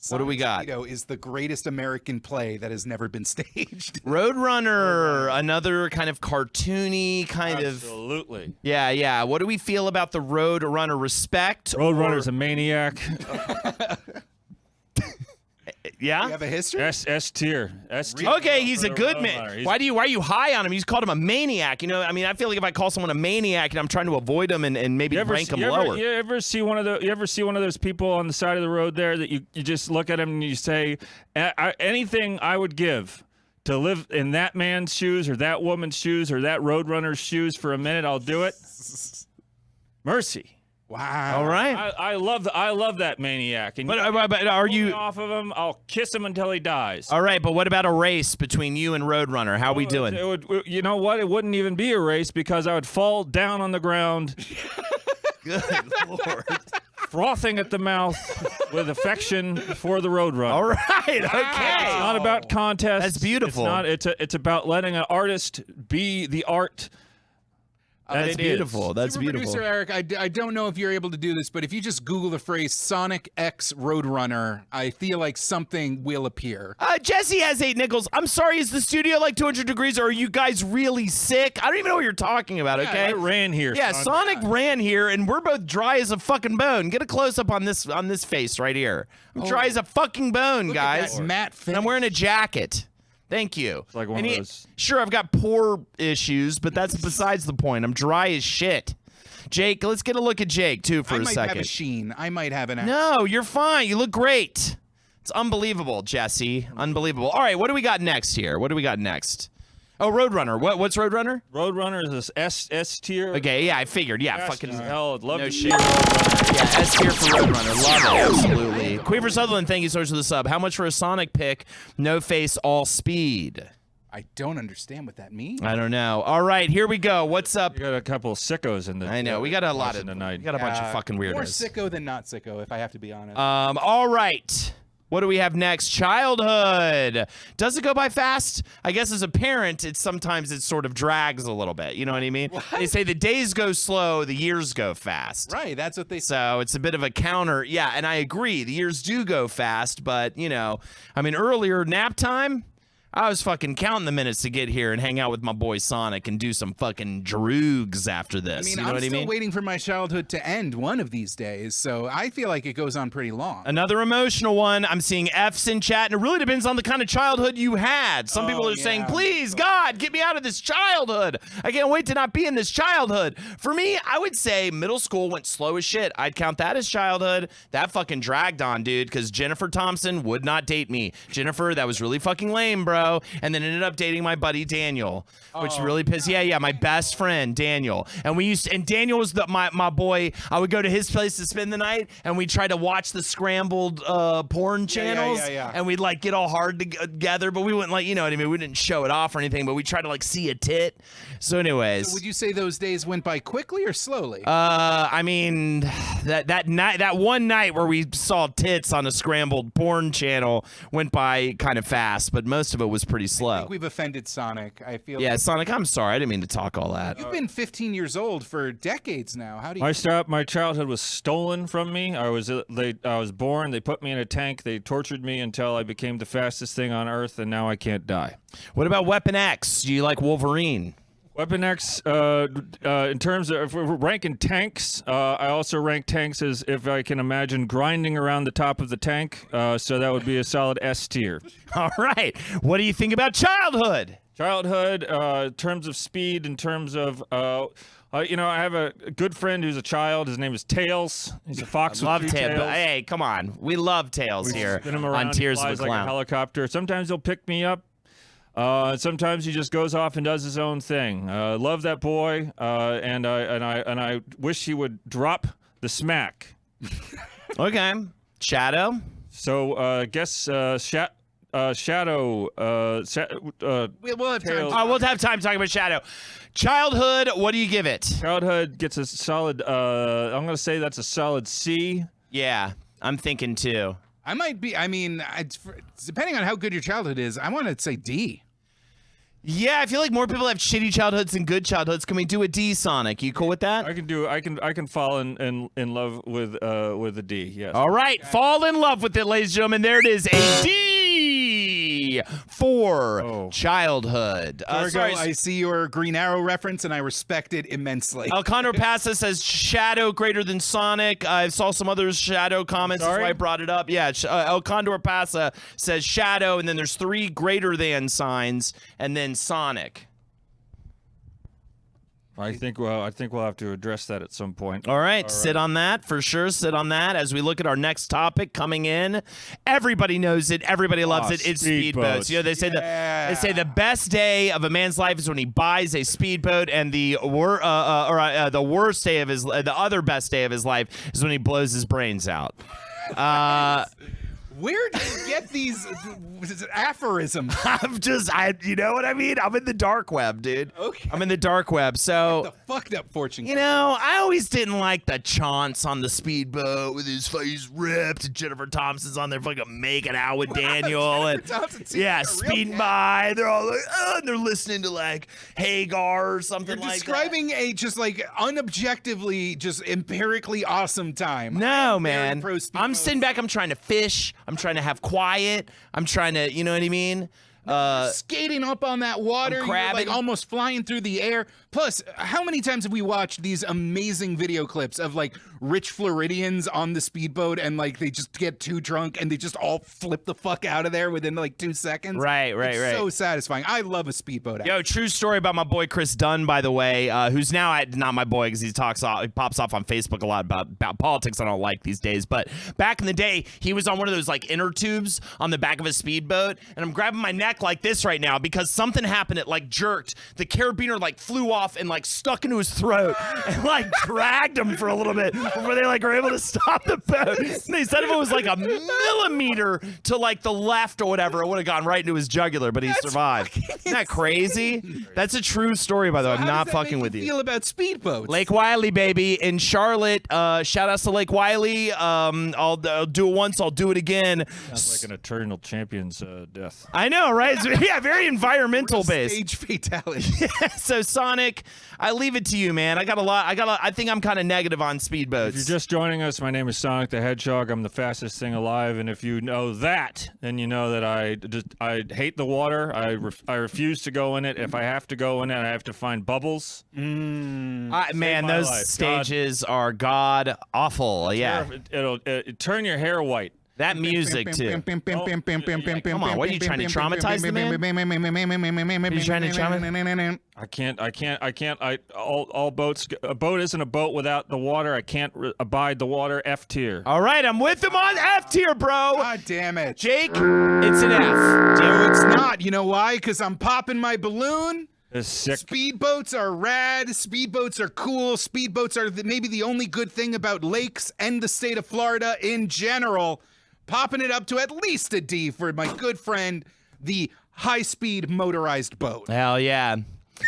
What do we got? Veto is the greatest American play that has never been staged. Roadrunner, another kind of cartoony kind of. Absolutely. Yeah. What do we feel about the Roadrunner? Respect? Roadrunner's a maniac. Yeah. You have a history? S tier. Okay, he's a good man. Why are you high on him? You just called him a maniac. I feel like if I call someone a maniac and I'm trying to avoid him and maybe rank him lower. You ever see one of those people on the side of the road there that you just look at him and you say, anything I would give to live in that man's shoes or that woman's shoes or that roadrunner's shoes for a minute, I'll do it. Mercy. Wow. All right. I love that maniac. And But you are pull me you? off of him? I'll kiss him until he dies. All right, but what about a race between you and Roadrunner? How we doing? You know what? It wouldn't even be a race because I would fall down on the ground, Good Lord. frothing at the mouth with affection for the Roadrunner. All right. Okay. It's not about contests. That's beautiful. It's about letting an artist be the art. That's beautiful. That's Super beautiful. Producer Eric, I don't know if you're able to do this, but if you just Google the phrase Sonic X Roadrunner, I feel like something will appear. Jesse has 8 nickels. I'm sorry, is the studio like 200 degrees, or are you guys really sick? I don't even know what you're talking about, okay? I ran here. Yeah, son. Sonic ran here, and we're both dry as a fucking bone. Get a close-up on this face right here. I'm dry as a fucking bone, Look at guys. that matte And finish. I'm wearing a jacket. Thank you. It's like one of those. Sure, I've got pore issues, but that's besides the point. I'm dry as shit. Jake, let's get a look at Jake, too, for I a might second. have a sheen. I might have an. No, you're fine. You look great. It's unbelievable, Jesse. Unbelievable. All right, what do we got next here? What do we got next? Oh, Roadrunner. What's Roadrunner? Roadrunner is this S tier. Okay, yeah, I figured. Yeah, Fast fucking as hell. I'd love no to shit. see Roadrunner. Yeah, S tier for Roadrunner. Love it. Absolutely. Queever Sutherland, thank you so much for the sub. How much for a Sonic pick? No face, all speed. I don't understand what that means. I don't know. All right, here we go. What's up? You got a couple of sickos in the. I know. We got a lot of tonight. We got a bunch of fucking More weirdos. sicko than not sicko, if I have to be honest. All right. What do we have next? Childhood. Does it go by fast? I guess as a parent, sometimes it sort of drags a little bit. You know what I mean? They say the days go slow, the years go fast. Right, that's what they say. So it's a bit of a counter. Yeah, and I agree. The years do go fast, but, I mean, earlier, nap time, I was fucking counting the minutes to get here and hang out with my boy Sonic and do some fucking droogs after this. I mean, you know I'm what I still mean? waiting for my childhood to end one of these days, so I feel like it goes on pretty long. Another emotional one. I'm seeing F's in chat, and it really depends on the kind of childhood you had. Some people are saying, please, God, get me out of this childhood. I can't wait to not be in this childhood. For me, I would say middle school went slow as shit. I'd count that as childhood. That fucking dragged on, dude, because Jennifer Thompson would not date me. Jennifer, that was really fucking lame, bro. And then ended up dating my buddy Daniel, which really pissed. Yeah, my best friend Daniel. And Daniel was my boy. I would go to his place to spend the night, and we'd try to watch the scrambled porn channels. Yeah. And we'd like get all hard together, but we wouldn't like, you know what I mean? We didn't show it off or anything, but we try to like see a tit. So anyways. So would you say those days went by quickly or slowly? I mean, that one night where we saw tits on a scrambled porn channel went by kind of fast, but most of it was pretty I slow. think we've offended Sonic. I feel Yeah, like Sonic, I'm sorry. I didn't mean to talk all that. you've been 15 years old for decades now. How do you? My childhood was stolen from me. I was born. They put me in a tank. They tortured me until I became the fastest thing on Earth, and now I can't die. What about Weapon X? Do you like Wolverine? Weapon X, in terms of if we're ranking tanks, I also rank tanks as if I can imagine grinding around the top of the tank. So that would be a solid S tier. All right. What do you think about childhood? Childhood, in terms of speed, in terms of, I have a good friend who's a child. His name is Tails. He's a fox with Love two Tails. tails. Hey, come on. We love Tails here Spin him around. on Tears he of a flies like a Clown. helicopter. Sometimes he'll pick me up. Sometimes he just goes off and does his own thing. Love that boy, and I wish he would drop the smack. Okay. Shadow? So I guess Shadow. We'll have time. We'll have time talking about Shadow. Childhood, what do you give it? Childhood gets a solid. I'm gonna say that's a solid C. Yeah, I'm thinking too. I might be. I mean, depending on how good your childhood is, I want to say D. Yeah, I feel like more people have shitty childhoods than good childhoods. Can we do a D, Sonic? You cool with that? I can fall in love with a D. Yes. All right, fall in love with it, ladies and gentlemen. There it is, a D for childhood. Sorry, I see your Green Arrow reference, and I respect it immensely. El Condor Pasa says Shadow greater than Sonic. I saw some other Shadow comments. That's why I brought it up. Yeah, El Condor Pasa says Shadow, and then there's 3 greater than signs, and then Sonic. I think we'll have to address that at some point. All right, sit on that for sure. Sit on that as we look at our next topic coming in. Everybody knows it. Everybody loves it. It's speedboats. You know, they say the best day of a man's life is when he buys a speedboat, and the worst day of the other best day of his life is when he blows his brains out. Where do you get these aphorisms? You know what I mean? I'm in the dark web, dude. Okay. I'm in the dark web. So The fucked up fortune. you know, I always didn't like the Chance on the speedboat with his face ripped, and Jennifer Thompson's on there fucking making out with Daniel, and speeding by. They're all like, and they're listening to like Hagar or something like that. Describing a just like unobjectively, just empirically awesome time. No, man. I'm sitting back. I'm trying to fish. I'm trying to have quiet. I'm trying to, you know what I mean? Skating up on that water, I'm you're crabbing. like almost flying through the air. Plus, how many times have we watched these amazing video clips of like rich Floridians on the speedboat and like they just get too drunk and they just all flip the fuck out of there within like 2 seconds? Right. So satisfying. I love a speedboat. Yo, true story about my boy Chris Dunn, by the way, who's now not my boy because he pops off on Facebook a lot about politics I don't like these days. But back in the day, he was on one of those like inner tubes on the back of a speedboat, and I'm grabbing my neck like this right now because something happened. It like jerked. The carabiner like flew off and like stuck into his throat and like dragged him for a little bit before they like were able to stop the boat. And they said if it was like a millimeter to like the left or whatever, it would have gone right into his jugular, but he survived. Isn't that crazy? That's a true story, by the way. I'm not fucking with you. Feel about speedboats? Lake Wiley, baby, in Charlotte. Shout outs to Lake Wiley. I'll do it once. I'll do it again. Sounds like an eternal champion's death. I know, right? Yeah, very environmental based. Stage fatality. So Sonic, I leave it to you, man. I think I'm kind of negative on speedboats. If you're just joining us, my name is Sonic the Hedgehog. I'm the fastest thing alive, and if you know that, then you know that I hate the water. I refuse to go in it. If I have to go in it, I have to find bubbles. Man, those stages are god awful. Yeah, it'll turn your hair white. That music too. Come on, what are you trying to traumatize the man? Are you trying to traumatize? I can't. All boats. A boat isn't a boat without the water. I can't abide the water. F tier. All right, I'm with him on F tier, bro. God damn it, Jake. It's an F. No, it's not. You know why? Because I'm popping my balloon. It's sick. Speedboats are rad. Speedboats are cool. Speedboats are maybe the only good thing about lakes and the state of Florida in general. Popping it up to at least a D for my good friend, the high-speed motorized boat. Hell yeah.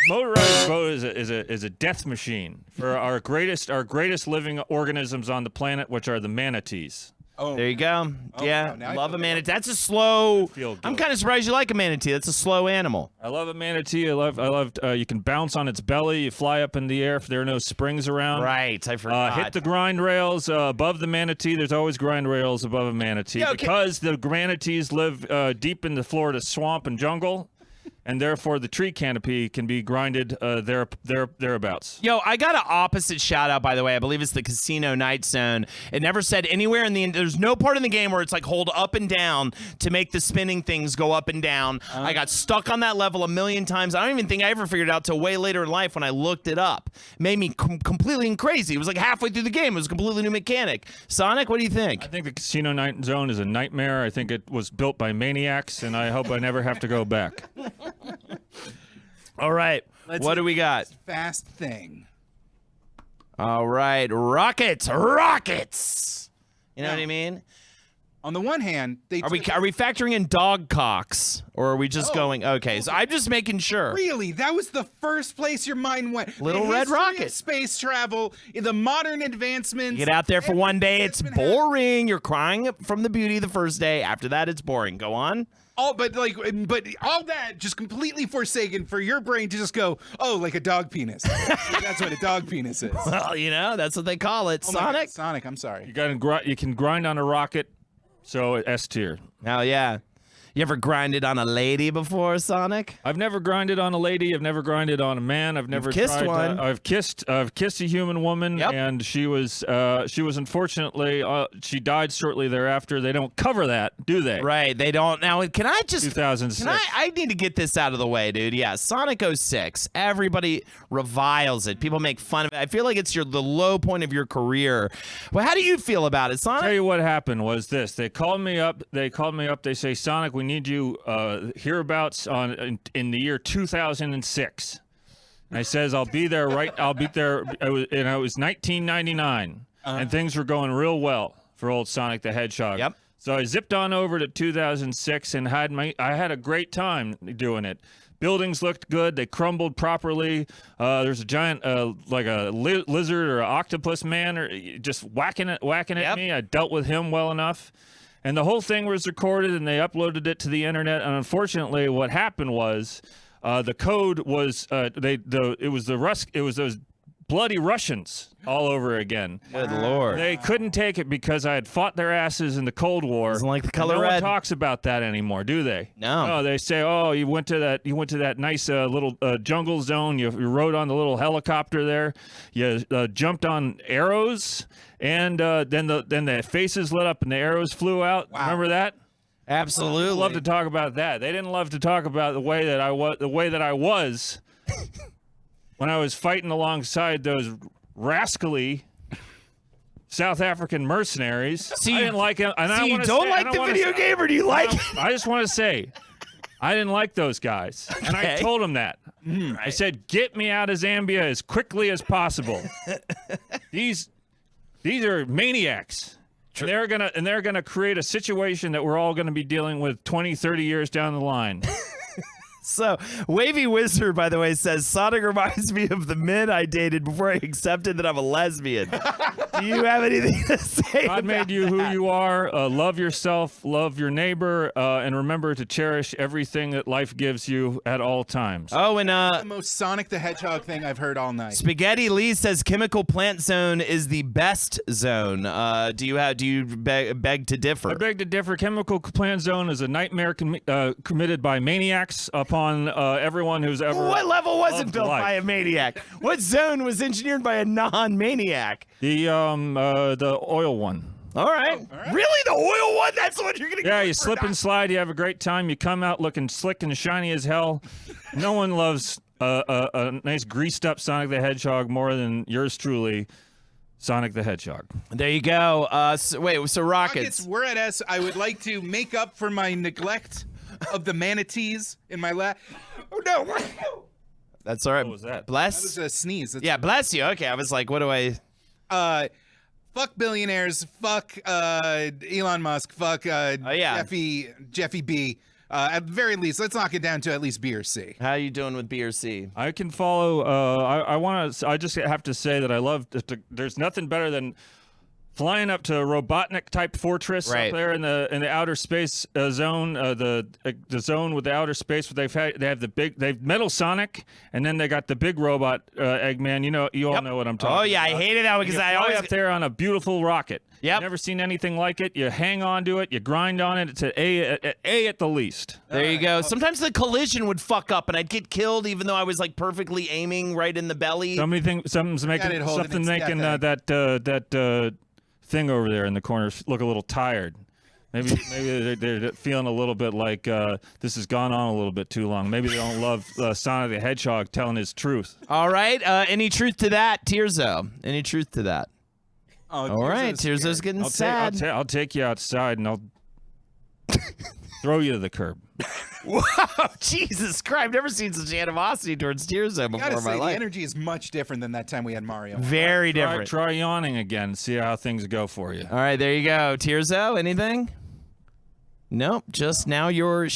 Motorized boat is a death machine for our greatest living organisms on the planet, which are the manatees. Oh, there you go. Yeah, now love a manatee. That's a slow. Feel good. I'm kind of surprised you like a manatee. That's a slow animal. I love a manatee. I love. You can bounce on its belly. You fly up in the air if there are no springs around. Right, I forgot. Hit the grind rails above the manatee. There's always grind rails above a manatee because the manatees live deep in the Florida swamp and jungle. And therefore, the tree canopy can be grinded thereabouts. Yo, I got an opposite shout out, by the way. I believe it's the Casino Night Zone. It never said anywhere in the. There's no part in the game where it's like hold up and down to make the spinning things go up and down. I got stuck on that level a million times. I don't even think I ever figured it out till way later in life when I looked it up. It made me completely crazy. It was like halfway through the game. It was a completely new mechanic. Sonic, what do you think? I think the Casino Night Zone is a nightmare. I think it was built by maniacs, and I hope I never have to go back. All right, what do we got? Fast thing. All right, rockets. You know what I mean? On the one hand, Are we factoring in dog cocks, or are we just going? Okay, so I'm just making sure. Really, that was the first place your mind went. Little The red history rocket. of space travel, the modern advancements. Get out there for one day, everything it's that's been happening. boring. You're crying from the beauty the first day. After that, it's boring. Go on. But all that just completely forsaken for your brain to just go, oh, like a dog penis. Yeah, that's what a dog penis is. Well, you know, that's what they call it. Oh my God, Sonic. Sonic, I'm sorry. You can grind on a rocket, so S tier. Hell yeah. You ever grinded on a lady before, Sonic? I've never grinded on a lady. I've never grinded on a man. I've never kissed tried one. I've kissed a human woman, Yep. and she was unfortunately she died shortly thereafter. They don't cover that, do they? Right, they don't. Now, can I just... 2006. I need to get this out of the way, dude. Yeah, Sonic 06. Everybody reviles it. People make fun of it. I feel like it's the low point of your career. Well, how do you feel about it, Sonic? Tell you what happened was this. They called me up. They say, Sonic, we need you hereabouts in the year 2006. And I says, I'll be there. I'll be there. It was 1999, and things were going real well for old Sonic the Hedgehog. Yep. So I zipped on over to 2006 and I had a great time doing it. Buildings looked good. They crumbled properly. There's a giant, like a lizard or an octopus man, or just whacking at me. I dealt with him well enough, and the whole thing was recorded and they uploaded it to the internet. And unfortunately, what happened was the code was it was those bloody Russians all over again. Good Lord. They couldn't take it because I had fought their asses in the Cold War. Doesn't like the color no red. one talks about that anymore, do they? No. Oh, they say, oh, you went to that nice little jungle zone. You rode on the little helicopter there. You jumped on arrows, and then the faces lit up and the arrows flew out. Wow. Remember that? Absolutely. Love to talk about that. They didn't love to talk about the way that I was when I was fighting alongside those rascally South African mercenaries. See, I didn't like him. And So you don't like the video game, or do you like it? I just want to say, I didn't like those guys. And I Okay. told them that. I said, get me out of Zambia as quickly as possible. These are maniacs. And they're gonna create a situation that we're all gonna be dealing with 20, 30 years down the line. So, Wavy Wizard, by the way, says, Sonic reminds me of the men I dated before I accepted that I'm a lesbian. Do you have anything to say God about made you who you are. Love yourself, love your neighbor, and remember to cherish everything that life gives you at all times. Oh, and The most Sonic the Hedgehog thing I've heard all night. Spaghetti Lee says Chemical Plant Zone is the best zone. Do you beg to differ? I beg to differ. Chemical Plant Zone is a nightmare committed by maniacs upon everyone who's ever. What level wasn't loved built life. by a maniac? What zone was engineered by a non-maniac? The oil one. All right. Really? The oil one? That's what you're going to Yeah, you slip and slide. You have a great time. You come out looking slick and shiny as hell. No one loves a nice greased up Sonic the Hedgehog more than yours truly, Sonic the Hedgehog. There you go. So Rockets. Rockets, we're at S. I would like to make up for my neglect of the manatees in my lap. Oh no! That's all right. What was that? Bless. That was a sneeze. That's Yeah, bless you. Okay, I was like, what do I... fuck billionaires. Fuck Elon Musk. Fuck yeah. Jeffy B. At the very least, let's knock it down to at least B or C. How you doing with B or C? I can follow. I just have to say that I love. There's nothing better than flying up to a Robotnik type fortress Right. up there in the outer space zone, the zone with the outer space. They have they've Metal Sonic, and then they got the big robot Eggman. You all know what I'm talking. Oh yeah, I hated that because You I fly always up there on a beautiful rocket. Yep. Never seen anything like it. You hang on to it. You grind on it. It's an A at the least. There you go. Sometimes the collision would fuck up, and I'd get killed, even though I was like perfectly aiming right in the belly. Something's making it, Holden. something It's making that thing over there in the corner look a little tired. Maybe they're feeling a little bit like this has gone on a little bit too long. Maybe they don't love Sonic the Hedgehog telling his truth. All right. Any truth to that, Tirzo? Any truth to that? Oh, All right. Tirzo's getting sad. I'll take you outside and I'll throw you to the curb. Whoa, Jesus Christ! I've never seen such animosity towards Tirzo before Gotta in my say, the life. energy is much different than that time we had Mario. Very different. Try yawning again. See how things go for you. All right, there you go. Tirzo, anything? Nope. Just now you're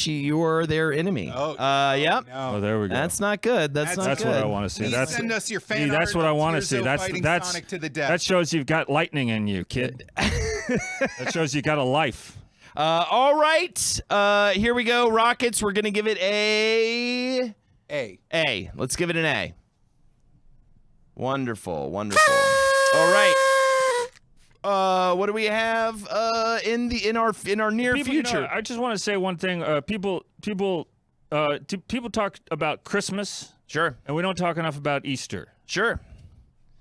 their enemy. Oh, yep. No. Oh, there we go. That's not good. That's not That's good. what I want to see. Please send us your fan that's art what I of want to see. Tirzo fighting That's Sonic to the death. that shows you've got lightning in you, kid. That shows you got a life. All right. Here we go, Rockets. We're gonna give it a A. A. Let's give it an A. Wonderful, wonderful. All right. What do we have in our near future? I just want to say one thing. People talk about Christmas, Sure. and we don't talk enough about Easter. Sure.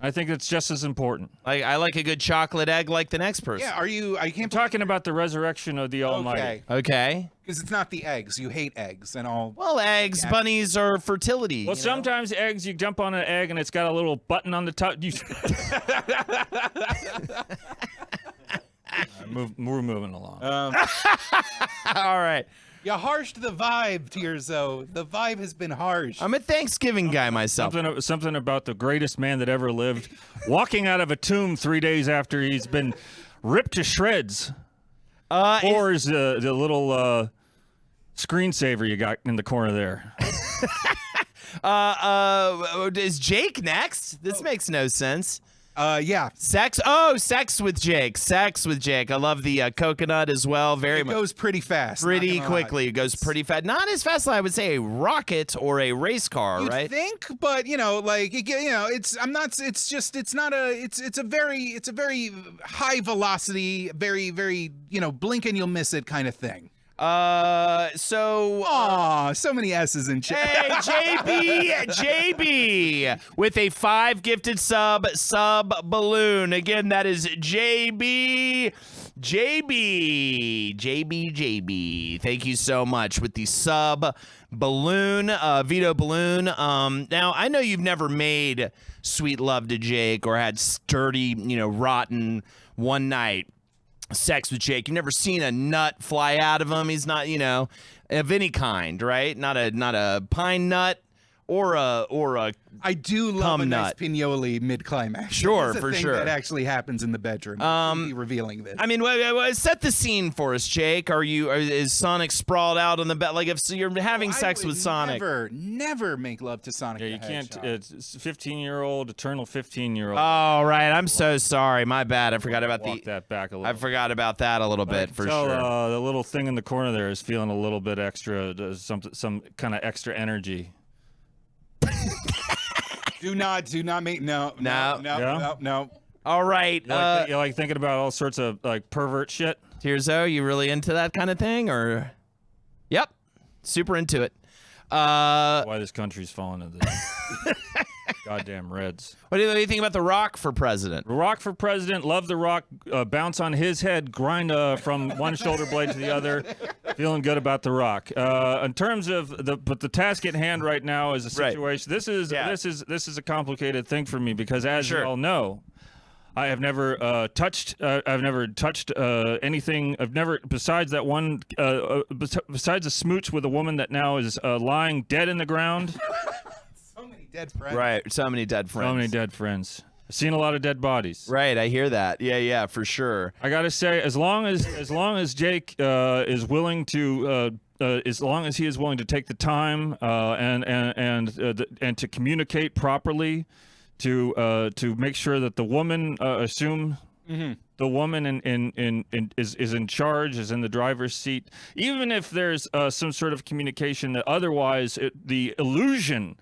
I think it's just as important. I like a good chocolate egg like the next person. Yeah, I can't Talking about the resurrection of the Almighty. Okay. because it's not the eggs. You hate eggs and all. Well, eggs, bunnies are fertility. Well, sometimes eggs, you jump on an egg and it's got a little button on the top. We're moving along. All right. You harshed the vibe, Tirzo. The vibe has been harsh. I'm a Thanksgiving guy myself. Something about the greatest man that ever lived, walking out of a tomb 3 days after he's been ripped to shreds. Or is the little screensaver you got in the corner there? Is Jake next? This makes no sense. Yeah. Sex? Oh, sex with Jake. Sex with Jake. I love the coconut as well. Very It much. goes pretty fast. Pretty not gonna lie. quickly. It goes pretty fast. Not as fast as I would say a rocket or a race car, You'd right? think, but it's a very high velocity, very blink and you'll miss it kind of thing. So So many S's in chat. hey, JB, with a 5 gifted sub balloon. Again, that is JB. Thank you so much with the sub balloon, veto balloon. Now I know you've never made sweet love to Jake or had sturdy, rotten one night sex with Jake. You've never seen a nut fly out of him. He's not, of any kind, right? Not a pine nut or a I do love cum a nice nut. pignoli mid-climax. Sure, It's a for thing sure. That actually happens in the bedroom. We'll be revealing this. I mean, set the scene for us, Jake. Is Sonic sprawled out on the bed? Like, if you're having sex with Sonic. Never make love to Sonic. Yeah, the you can't. Hedgehog. It's 15-year-old, eternal 15-year-old. Oh, right. I'm so sorry. My bad. I forgot about Walk that back a little. I forgot about that a little bit, for Tell, sure. the little thing in the corner there is feeling a little bit extra, some kind of extra energy. Do not make no. All right. You like thinking about all sorts of like pervert shit. Tirzo, you really into that kind of thing, or? Yep. Super into it. Why this country's falling to this. Goddamn Reds. What do you think about The Rock for president? Rock for president. Love the Rock. Bounce on his head. Grind from one shoulder blade to the other. Feeling good about the Rock. In terms of the task at hand right now is a situation. Right. This is a complicated thing for me because, as you all know, I have never touched. I've never touched anything. I've never, besides that one, besides a smooch with a woman that now is lying dead in the ground. Dead friends. Right. So many dead friends. So many dead friends. I've seen a lot of dead bodies. Right. I hear that. Yeah, for sure. I gotta say, as long as Jake is willing to, as long as he is willing to take the time and to communicate properly, to make sure that the woman the woman is in charge, is in the driver's seat, even if there's some sort of communication that otherwise the illusion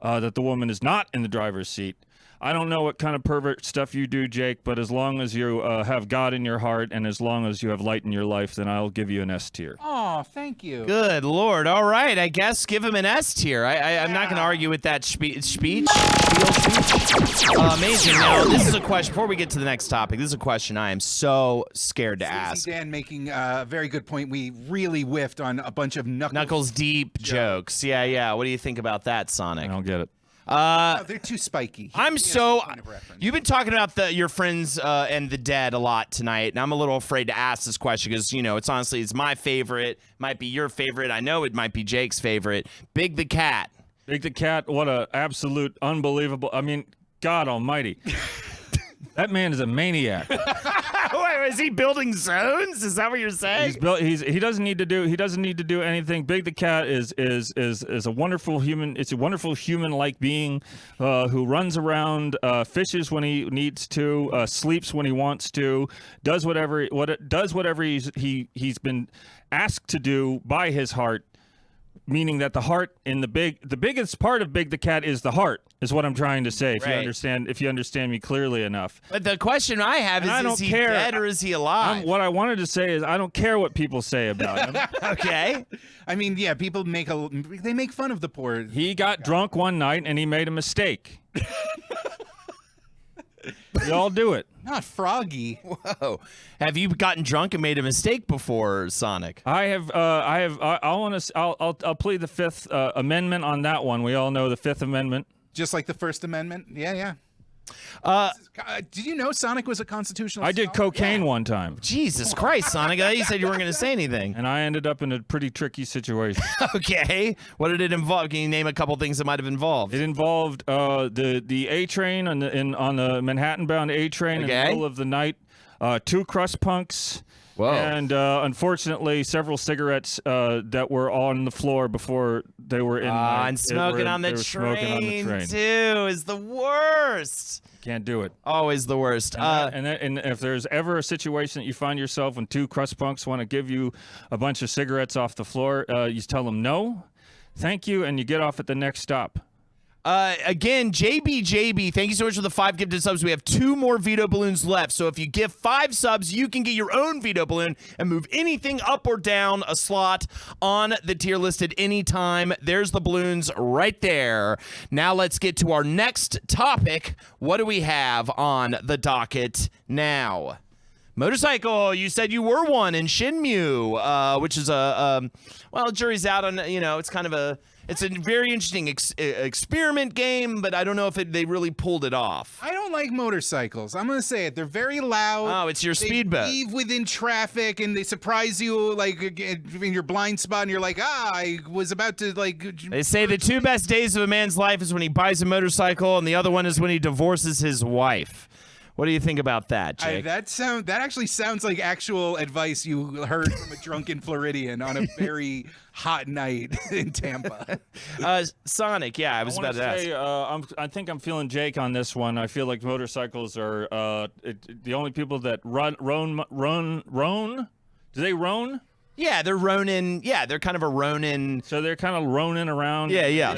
that the woman is not in the driver's seat. I don't know what kind of pervert stuff you do, Jake, but as long as you have God in your heart and as long as you have light in your life, then I'll give you an S tier. Oh, thank you. Good Lord. All right. I guess give him an S tier. I'm not going to argue with that speech. Amazing. Now, this is a question. Before we get to the next topic, this is a question I am so scared to ask. Dan making a very good point. We really whiffed on a bunch of Knuckles deep jokes. Yeah. What do you think about that, Sonic? I don't get it. No, they're too spiky. You've been talking about your friends and the dead a lot tonight, and I'm a little afraid to ask this question because it's my favorite, might be your favorite. I know it might be Jake's favorite. Big the Cat. Big the Cat. What a absolute unbelievable. I mean, God Almighty. That man is a maniac. Wait, is he building zones? Is that what you're saying? He doesn't need to do anything. Big the Cat is a wonderful human. It's a wonderful human-like being who runs around, fishes when he needs to, sleeps when he wants to, does whatever he's been asked to do by his heart. meaning that the heart in the biggest part of Big the Cat is the heart, is what I'm trying to say. If Right. you understand me clearly enough. But the question I have And I is don't he care. dead or is he alive? What I wanted to say is I don't care what people say about him. Okay. I mean, yeah, people make fun of the poor. He got drunk one night and he made a mistake. We all do it. Not Froggy. Whoa. Have you gotten drunk and made a mistake before, Sonic? I'll plead the Fifth Amendment on that one. We all know the Fifth Amendment. Just like the First Amendment. Yeah. Did you know Sonic was a constitutional I did scholar? cocaine one time, Jesus Christ, Sonic. I thought you said you weren't going to say anything. and I ended up in a pretty tricky situation. Okay. What did it involve? Can you name a couple things that might have involved? It involved the A train on the Manhattan-bound A train in the Okay. middle of the night, 2 crust punks, Whoa. and unfortunately several cigarettes that were on the floor before they were in. And smoking on the train, too, is the worst. Can't do it. Always the worst. And if there's ever a situation that you find yourself when 2 crust punks want to give you a bunch of cigarettes off the floor, you tell them no, thank you, and you get off at the next stop. Again, JB, thank you so much for the 5 gifted subs. We have 2 more veto balloons left. So if you give 5 subs, you can get your own veto balloon and move anything up or down a slot on the tier list at any time. There's the balloons right there. Now let's get to our next topic. What do we have on the docket now? Motorcycle, you said you were one in Shenmue, which is well, jury's out on, it's kind of it's a very interesting experiment game, but I don't know if they really pulled it off. I don't like motorcycles. I'm gonna say it. They're very loud. Oh, it's your They speedboat. weave within traffic, and they surprise you like in your blind spot, and you're like, I was about to like. They say the 2 best days of a man's life is when he buys a motorcycle, and the other one is when he divorces his wife. What do you think about that, Jake? That actually sounds like actual advice you heard from a drunken Floridian on a very hot night in Tampa. Sonic, yeah, I was about to ask. I think I'm feeling Jake on this one. I feel like motorcycles are the only people that roan. Do they roan? Yeah, they're Ronin. Yeah, they're kind of a Ronin. So they're kind of roaning around. Yeah.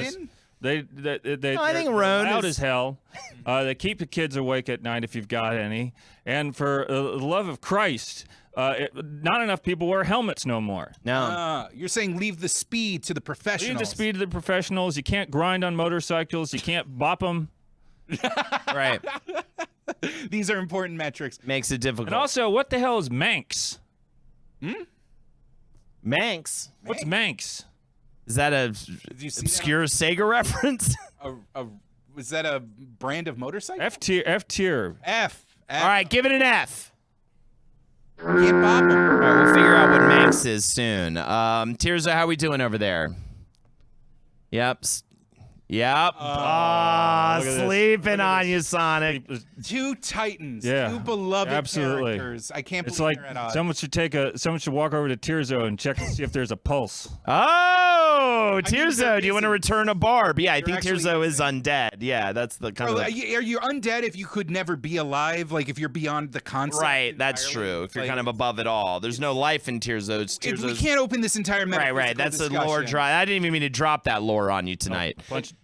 They I think they're Roan loud is- as hell. They keep the kids awake at night if you've got any. And for the love of Christ, not enough people wear helmets no more. No. You're saying leave the speed to the professionals. Leave the speed to the professionals. You can't grind on motorcycles. You can't bop them. Right. These are important metrics. Makes it difficult. And also, what the hell is Manx? Manx. What's Manx? Is that a you see obscure Sega reference? Was that a brand of motorcycle? F tier. F. All right, give it an F. Can't bop 'em. All right, we'll figure out what Manx is soon. Tirza, how we doing over there? Yep. Yep. look at this. Sleeping on you, Sonic. Two titans. Yeah, Two beloved absolutely. characters. I can't It's believe like they're at odds. someone should walk over to Tirzo and check to see if there's a pulse. Oh, think they're Tirzo, do you want to busy. return a barb? Yeah, I think actually Tirzo is undead. Yeah, that's the kind Bro, of are you undead if you could never be alive? Like if you're beyond the concept? right. That's entirely? true. If you're Like, kind of above it all, there's no life in Tirzo. It's we Tirzo's can't open this entire metaphysical right. That's the lore discussion. dry. I didn't even mean to drop that lore on you tonight.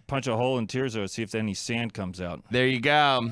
Punch a hole in Tirzo, see if any sand comes out. There you go.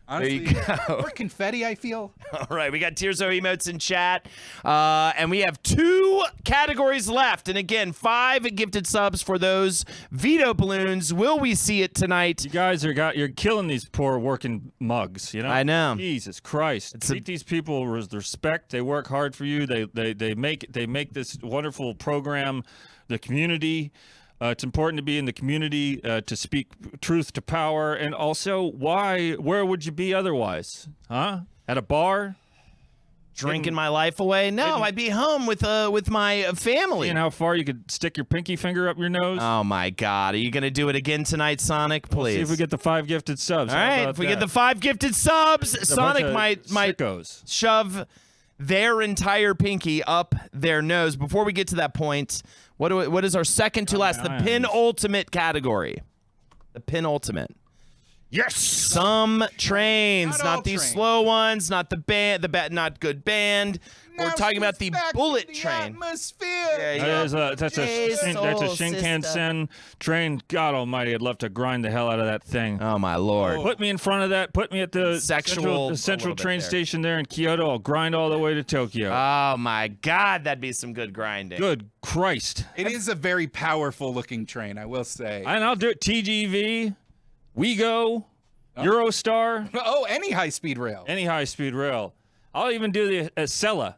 Honestly, There you go. more confetti, I feel. All right, we got Tirzo emotes in chat, and we have 2 categories left. And again, 5 gifted subs for those veto balloons. Will we see it tonight? You guys you're killing these poor working mugs, you know? I know. Jesus Christ. Treat these people with respect. They work hard for you. They make this wonderful program, the community. It's important to be in the community to speak truth to power, and also, where would you be otherwise? Huh? At a bar? Drinking my life away? No, I'd be home with my family. You know how far you could stick your pinky finger up your nose? Oh my God, are you gonna do it again tonight, Sonic? Please. See if we get the 5 gifted subs. All How right, about if we get that? the 5 gifted subs, It's a Sonic bunch of might sickos. shove their entire pinky up their nose. Before we get to that point, what is our second to last, the my eyes. penultimate category? The penultimate. Yes. Some trains, Not all not these trains. slow ones, not the not good band. We're talking about the bullet train. Atmosphere. Yeah, That's a Hey, soul Shinkansen train. God Almighty, I'd love to grind the hell out of that thing. Oh my lord. Put me in front of that. Put me at the Sexual- a central little bit train there. station there in Kyoto. I'll grind all the way to Tokyo. Oh my god, that'd be some good grinding. Good Christ. It is a very powerful looking train, I will say. And I'll do it. TGV, WeGo, Eurostar, Oh, any high-speed rail. any high-speed rail. I'll even do the Acela.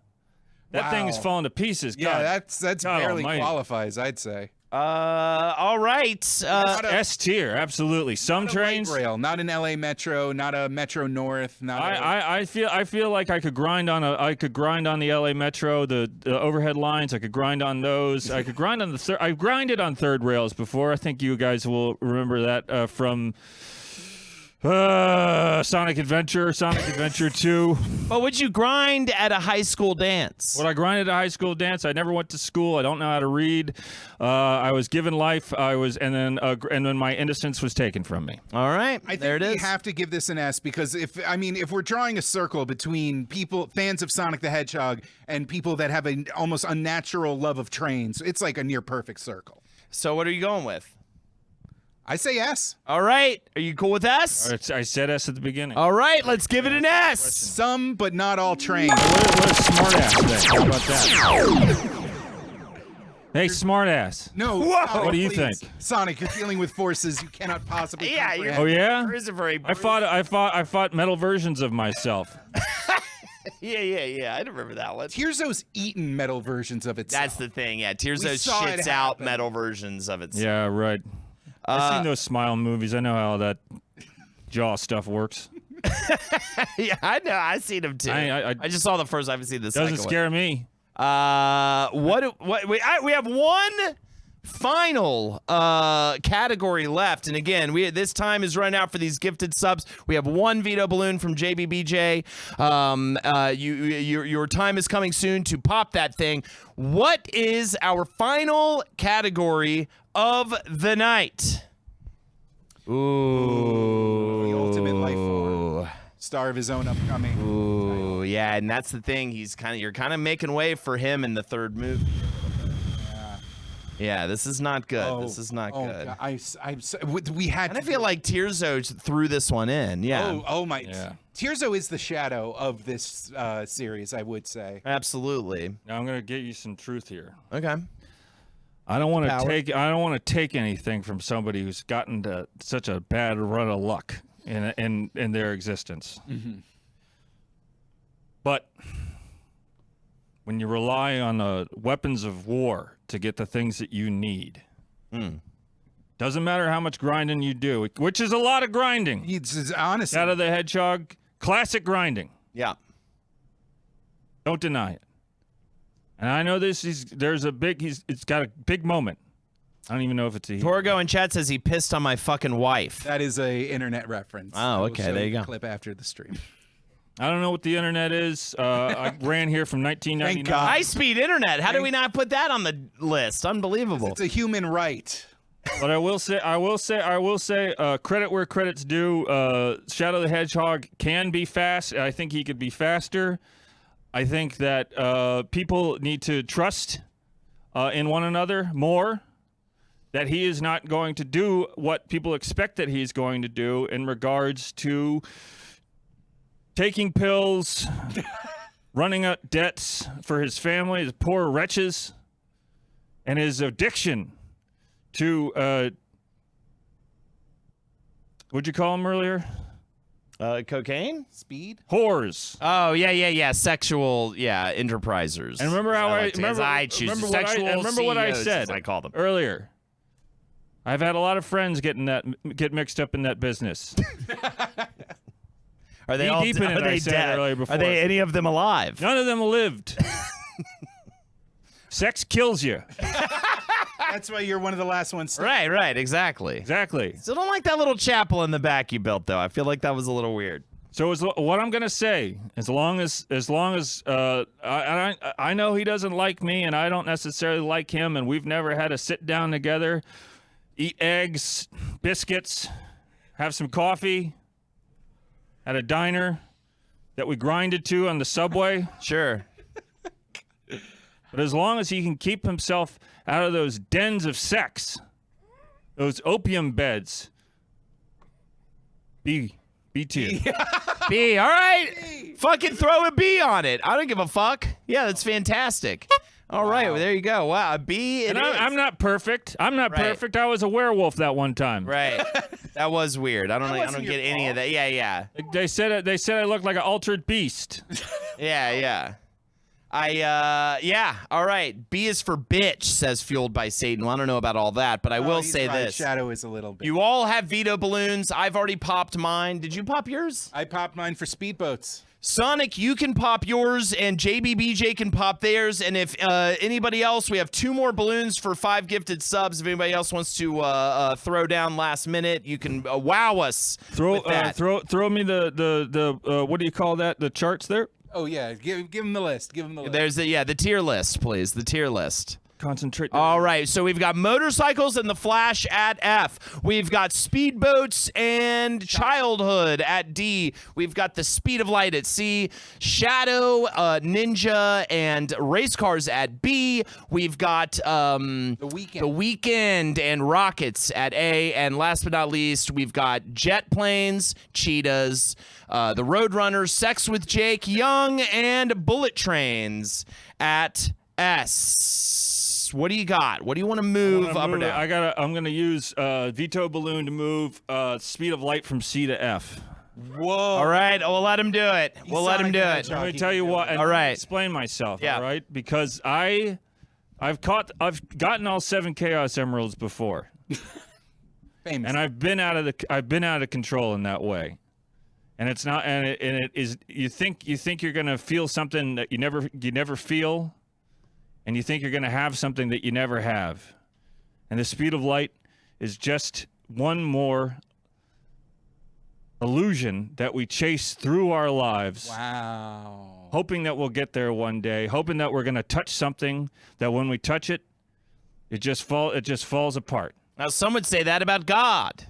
That thing is Wow. falling to pieces. Yeah, God. that's God barely almighty. qualifies, I'd say. All right. S tier, absolutely. Some Not a light trains. rail, not an LA Metro, not a Metro North, not a I feel like I could grind on the LA Metro, the overhead lines. I could grind on those. I could grind on the I grinded on third rails before. I think you guys will remember that from Sonic Adventure 2. But would you grind at a high school dance? When I grinded a high school dance, I never went to school. I don't know how to read. I was given life. And then my innocence was taken from me. All right. I think there it we is. have to give this an S because if we're drawing a circle between fans of Sonic the Hedgehog and people that have an almost unnatural love of trains, it's like a near perfect circle. So what are you going with? I say S. All right. Are you cool with S? I said S at the beginning. All right. Let's give it an S. Some, but not all trains. What a smart ass thing. How about that? Hey, smart ass. No. Whoa. Sonic, What do you please. think? Sonic, you're dealing with forces you cannot possibly Yeah, comprehend. Oh yeah? There is a very. I fought metal versions of myself. Yeah. I remember that one. Tirzo's eaten metal versions of itself. That's the thing. Yeah. Tirzo We saw it shits out happen. metal versions of it. Yeah, right. I've seen those Smile movies. I know how that jaw stuff works. Yeah, I know. I've seen them too. I just saw the first. I haven't seen the second Doesn't scare me. one. We have one final category left, and again, this time is running out for these gifted subs. We have one veto balloon from JBBJ. Your time is coming soon to pop that thing. What is our final category of the night? Ooh, The ultimate life form. Star of his own upcoming. Ooh, yeah, and that's the thing. You're kind of making way for him in the third movie. Yeah, this is not good. This is not good. God, we had. And I feel like Tirzo threw this one in. Yeah. Oh my! Yeah. Tirzo is the shadow of this series, I would say. Absolutely. Now I'm gonna get you some truth here. Okay. I don't want Power. to take anything from somebody who's gotten to such a bad run of luck in their existence. Mm-hmm. But when you rely on the weapons of war to get the things that you need, doesn't matter how much grinding you do, which is a lot of grinding. It's honestly. Shadow the Hedgehog, classic grinding. Yeah. Don't deny it. And I know it's got a big moment. I don't even know if it's a Torgo in chat says he pissed on my fucking wife. That is a internet reference. Oh, I will okay, show there you go. a clip after the stream. I don't know what the internet is. I ran here from 1999. Thank God. High-speed internet. How do we not put that on the list? Unbelievable. It's a human right. But I will say, credit where credit's due. Shadow the Hedgehog can be fast. I think he could be faster. I think that people need to trust in one another more. That he is not going to do what people expect that he's going to do in regards to taking pills, running up debts for his family, his poor wretches, and his addiction to what'd you call him earlier? Cocaine? Speed? Whores. Oh, yeah. Sexual, enterprisers. And remember how I remember what I CEOs, said as I call them. earlier. I've had a lot of friends get mixed up in that business. Are they Knee all deep in it, are I they said dead? earlier before. Are they any of them alive? None of them lived. Sex kills you. That's why you're one of the last ones. Right, exactly. Exactly. Still don't like that little chapel in the back you built, though. I feel like that was a little weird. So what I'm gonna say, as long as I know he doesn't like me and I don't necessarily like him, and we've never had a sit down together, eat eggs, biscuits, have some coffee at a diner that we grinded to on the subway. Sure. But as long as he can keep himself out of those dens of sex, those opium beds, B tier. B, all right. B. Fucking throw a B on it. I don't give a fuck. Yeah, that's fantastic. All right, well, there you go. Wow, a B it And is. I'm not perfect. I'm not Right. perfect. I was a werewolf that one time. Right. That was weird. I don't wasn't get your any of fault. that. Yeah. They said I looked like an altered beast. Yeah. Yeah. All right. B is for bitch, says Fueled by Satan. Well, I don't know about all that, but I will He's say right. this. Shadow is a little bit. You all have veto balloons. I've already popped mine. Did you pop yours? I popped mine for speedboats. Sonic, you can pop yours, and JBBJ can pop theirs. And if anybody else, we have 2 more balloons for 5 gifted subs. If anybody else wants to throw down last minute, you can wow us. with that. Throw me the what do you call that? The charts there. Oh yeah, give him the list. Give him the list. There's the tier list, please. The tier list. Concentrate. All right, so we've got motorcycles and the Flash at F. We've got speedboats and childhood at D. We've got the speed of light at C. Shadow, ninja, and race cars at B. We've got the weekend and rockets at A. And last but not least, we've got jet planes, cheetahs, the Roadrunners, Sex with Jake Young, and bullet trains at S. What do you got? What do you want to move up or down? I'm gonna use veto balloon to move speed of light from C to F. Whoa! All right, we'll let him do it. We'll let him do it. Let me tell you what. And All right. Explain myself. Yeah. All right. Because I've gotten all 7 Chaos Emeralds before, Famous. and I've been out of control in that way. And it's not. And it is. You think you're gonna feel something that you never feel. And you think you're going to have something that you never have. And the speed of light is just one more illusion that we chase through our lives. Wow. Hoping that we'll get there one day, hoping that we're going to touch something that when we touch it, it just falls apart. Now, some would say that about God.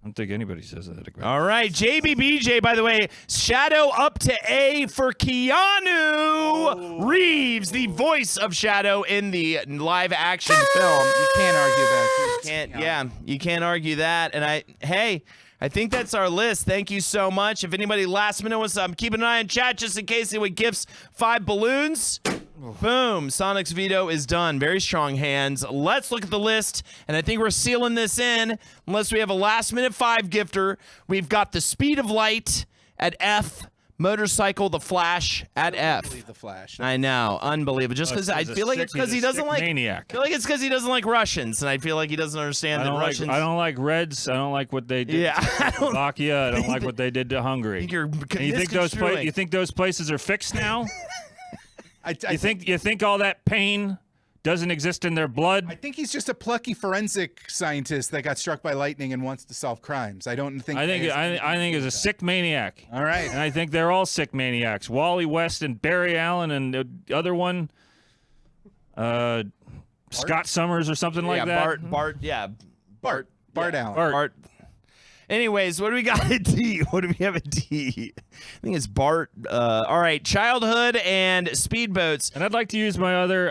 I don't think anybody says that. All right, JBBJ, by the way, Shadow up to A for Keanu Reeves, the voice of Shadow in the live action film. You can't argue that. You can't argue that. And I think that's our list. Thank you so much. If anybody last minute wants, I'm keeping an eye on chat just in case anyone gifts 5 balloons. Boom. Sonic's veto is done. Very strong hands. Let's look at the list, and I think we're sealing this in unless we have a last-minute 5 gifter. We've got the speed of light at F, motorcycle, the Flash at F. Believe the Flash. I know. Unbelievable. Just because I feel like it's because he doesn't like maniac. I feel like it's because he doesn't like Russians, and I feel like he doesn't understand that Russians. I don't like Reds. I don't like what they did Yeah, to Slovakia. I don't like what they did to Hungary. You're And you think those places are fixed now? You think all that pain doesn't exist in their blood? I think he's just a plucky forensic scientist that got struck by lightning and wants to solve crimes. I think he's a sick maniac. All right. And I think they're all sick maniacs. Wally West and Barry Allen and the other one, Scott Summers or something like that. Bart Allen. Bart. Anyways, what do we got at D? What do we have at D? I think it's Bart. All right, childhood and speedboats. And I'd like to use my other.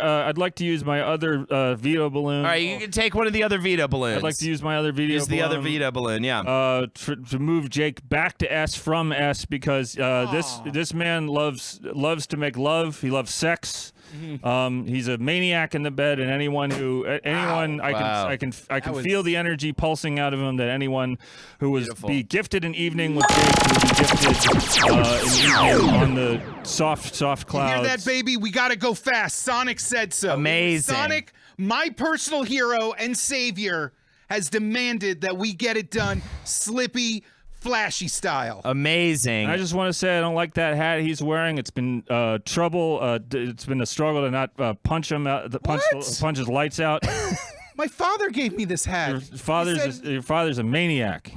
Veto balloon. All right, you can take one of the other veto balloons. I'd like to use my other veto. Use the other veto balloon. Yeah. To move Jake back to S from S because this man loves to make love. He loves sex. He's a maniac in the bed, and I can feel the energy pulsing out of him. That anyone who was be gifted an evening with Jake will be gifted an evening on the soft clouds. You hear that, baby? We gotta go fast. Sonic said so. Amazing. Sonic, my personal hero and savior, has demanded that we get it done Slippy, Flashy style. Amazing. I just want to say I don't like that hat he's wearing. It's been trouble. It's been a struggle to not punch him out. Punch his lights out. My father gave me this hat. Your father's a maniac.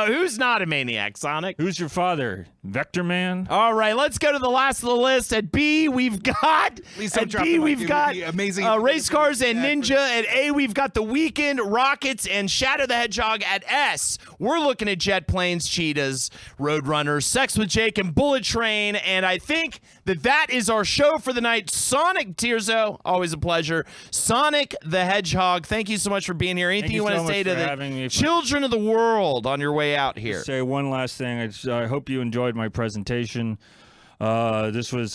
Who's not a maniac, Sonic? Who's your father? Vector Man? All right, let's go to the last of the list. At B, we've got Please don't at drop B, the mic. we've It would got be amazing. race cars and Ninja. At A, we've got The Weeknd, Rockets, and Shadow the Hedgehog. At S, we're looking at jet planes, cheetahs, Roadrunners, Sex with Jake, and Bullet Train. And I think that is our show for the night. Sonic Tirzo, always a pleasure. Sonic the Hedgehog, thank you so much for being here. Anything you want to say to the children of the world on your way out here? Say one last thing. I hope you enjoyed my presentation. This is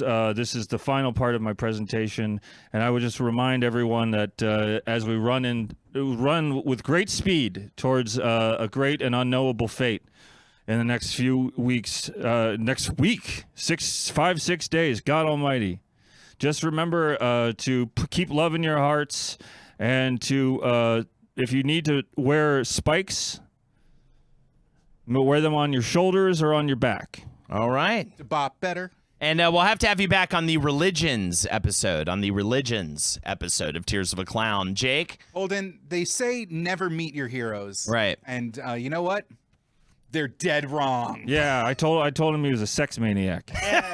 the final part of my presentation, and I would just remind everyone that as we run with great speed towards a great and unknowable fate in the next few weeks, next week, 6 days, God Almighty. Just remember to keep love in your hearts, and to if you need to wear spikes, wear them on your shoulders or on your back. All right. To bop better. And we'll have to have you back on the religions episode of Tears of a Clown. Jake? Holden, they say never meet your heroes. Right. And you know what? They're dead wrong. Yeah, I told him he was a sex maniac. Yeah.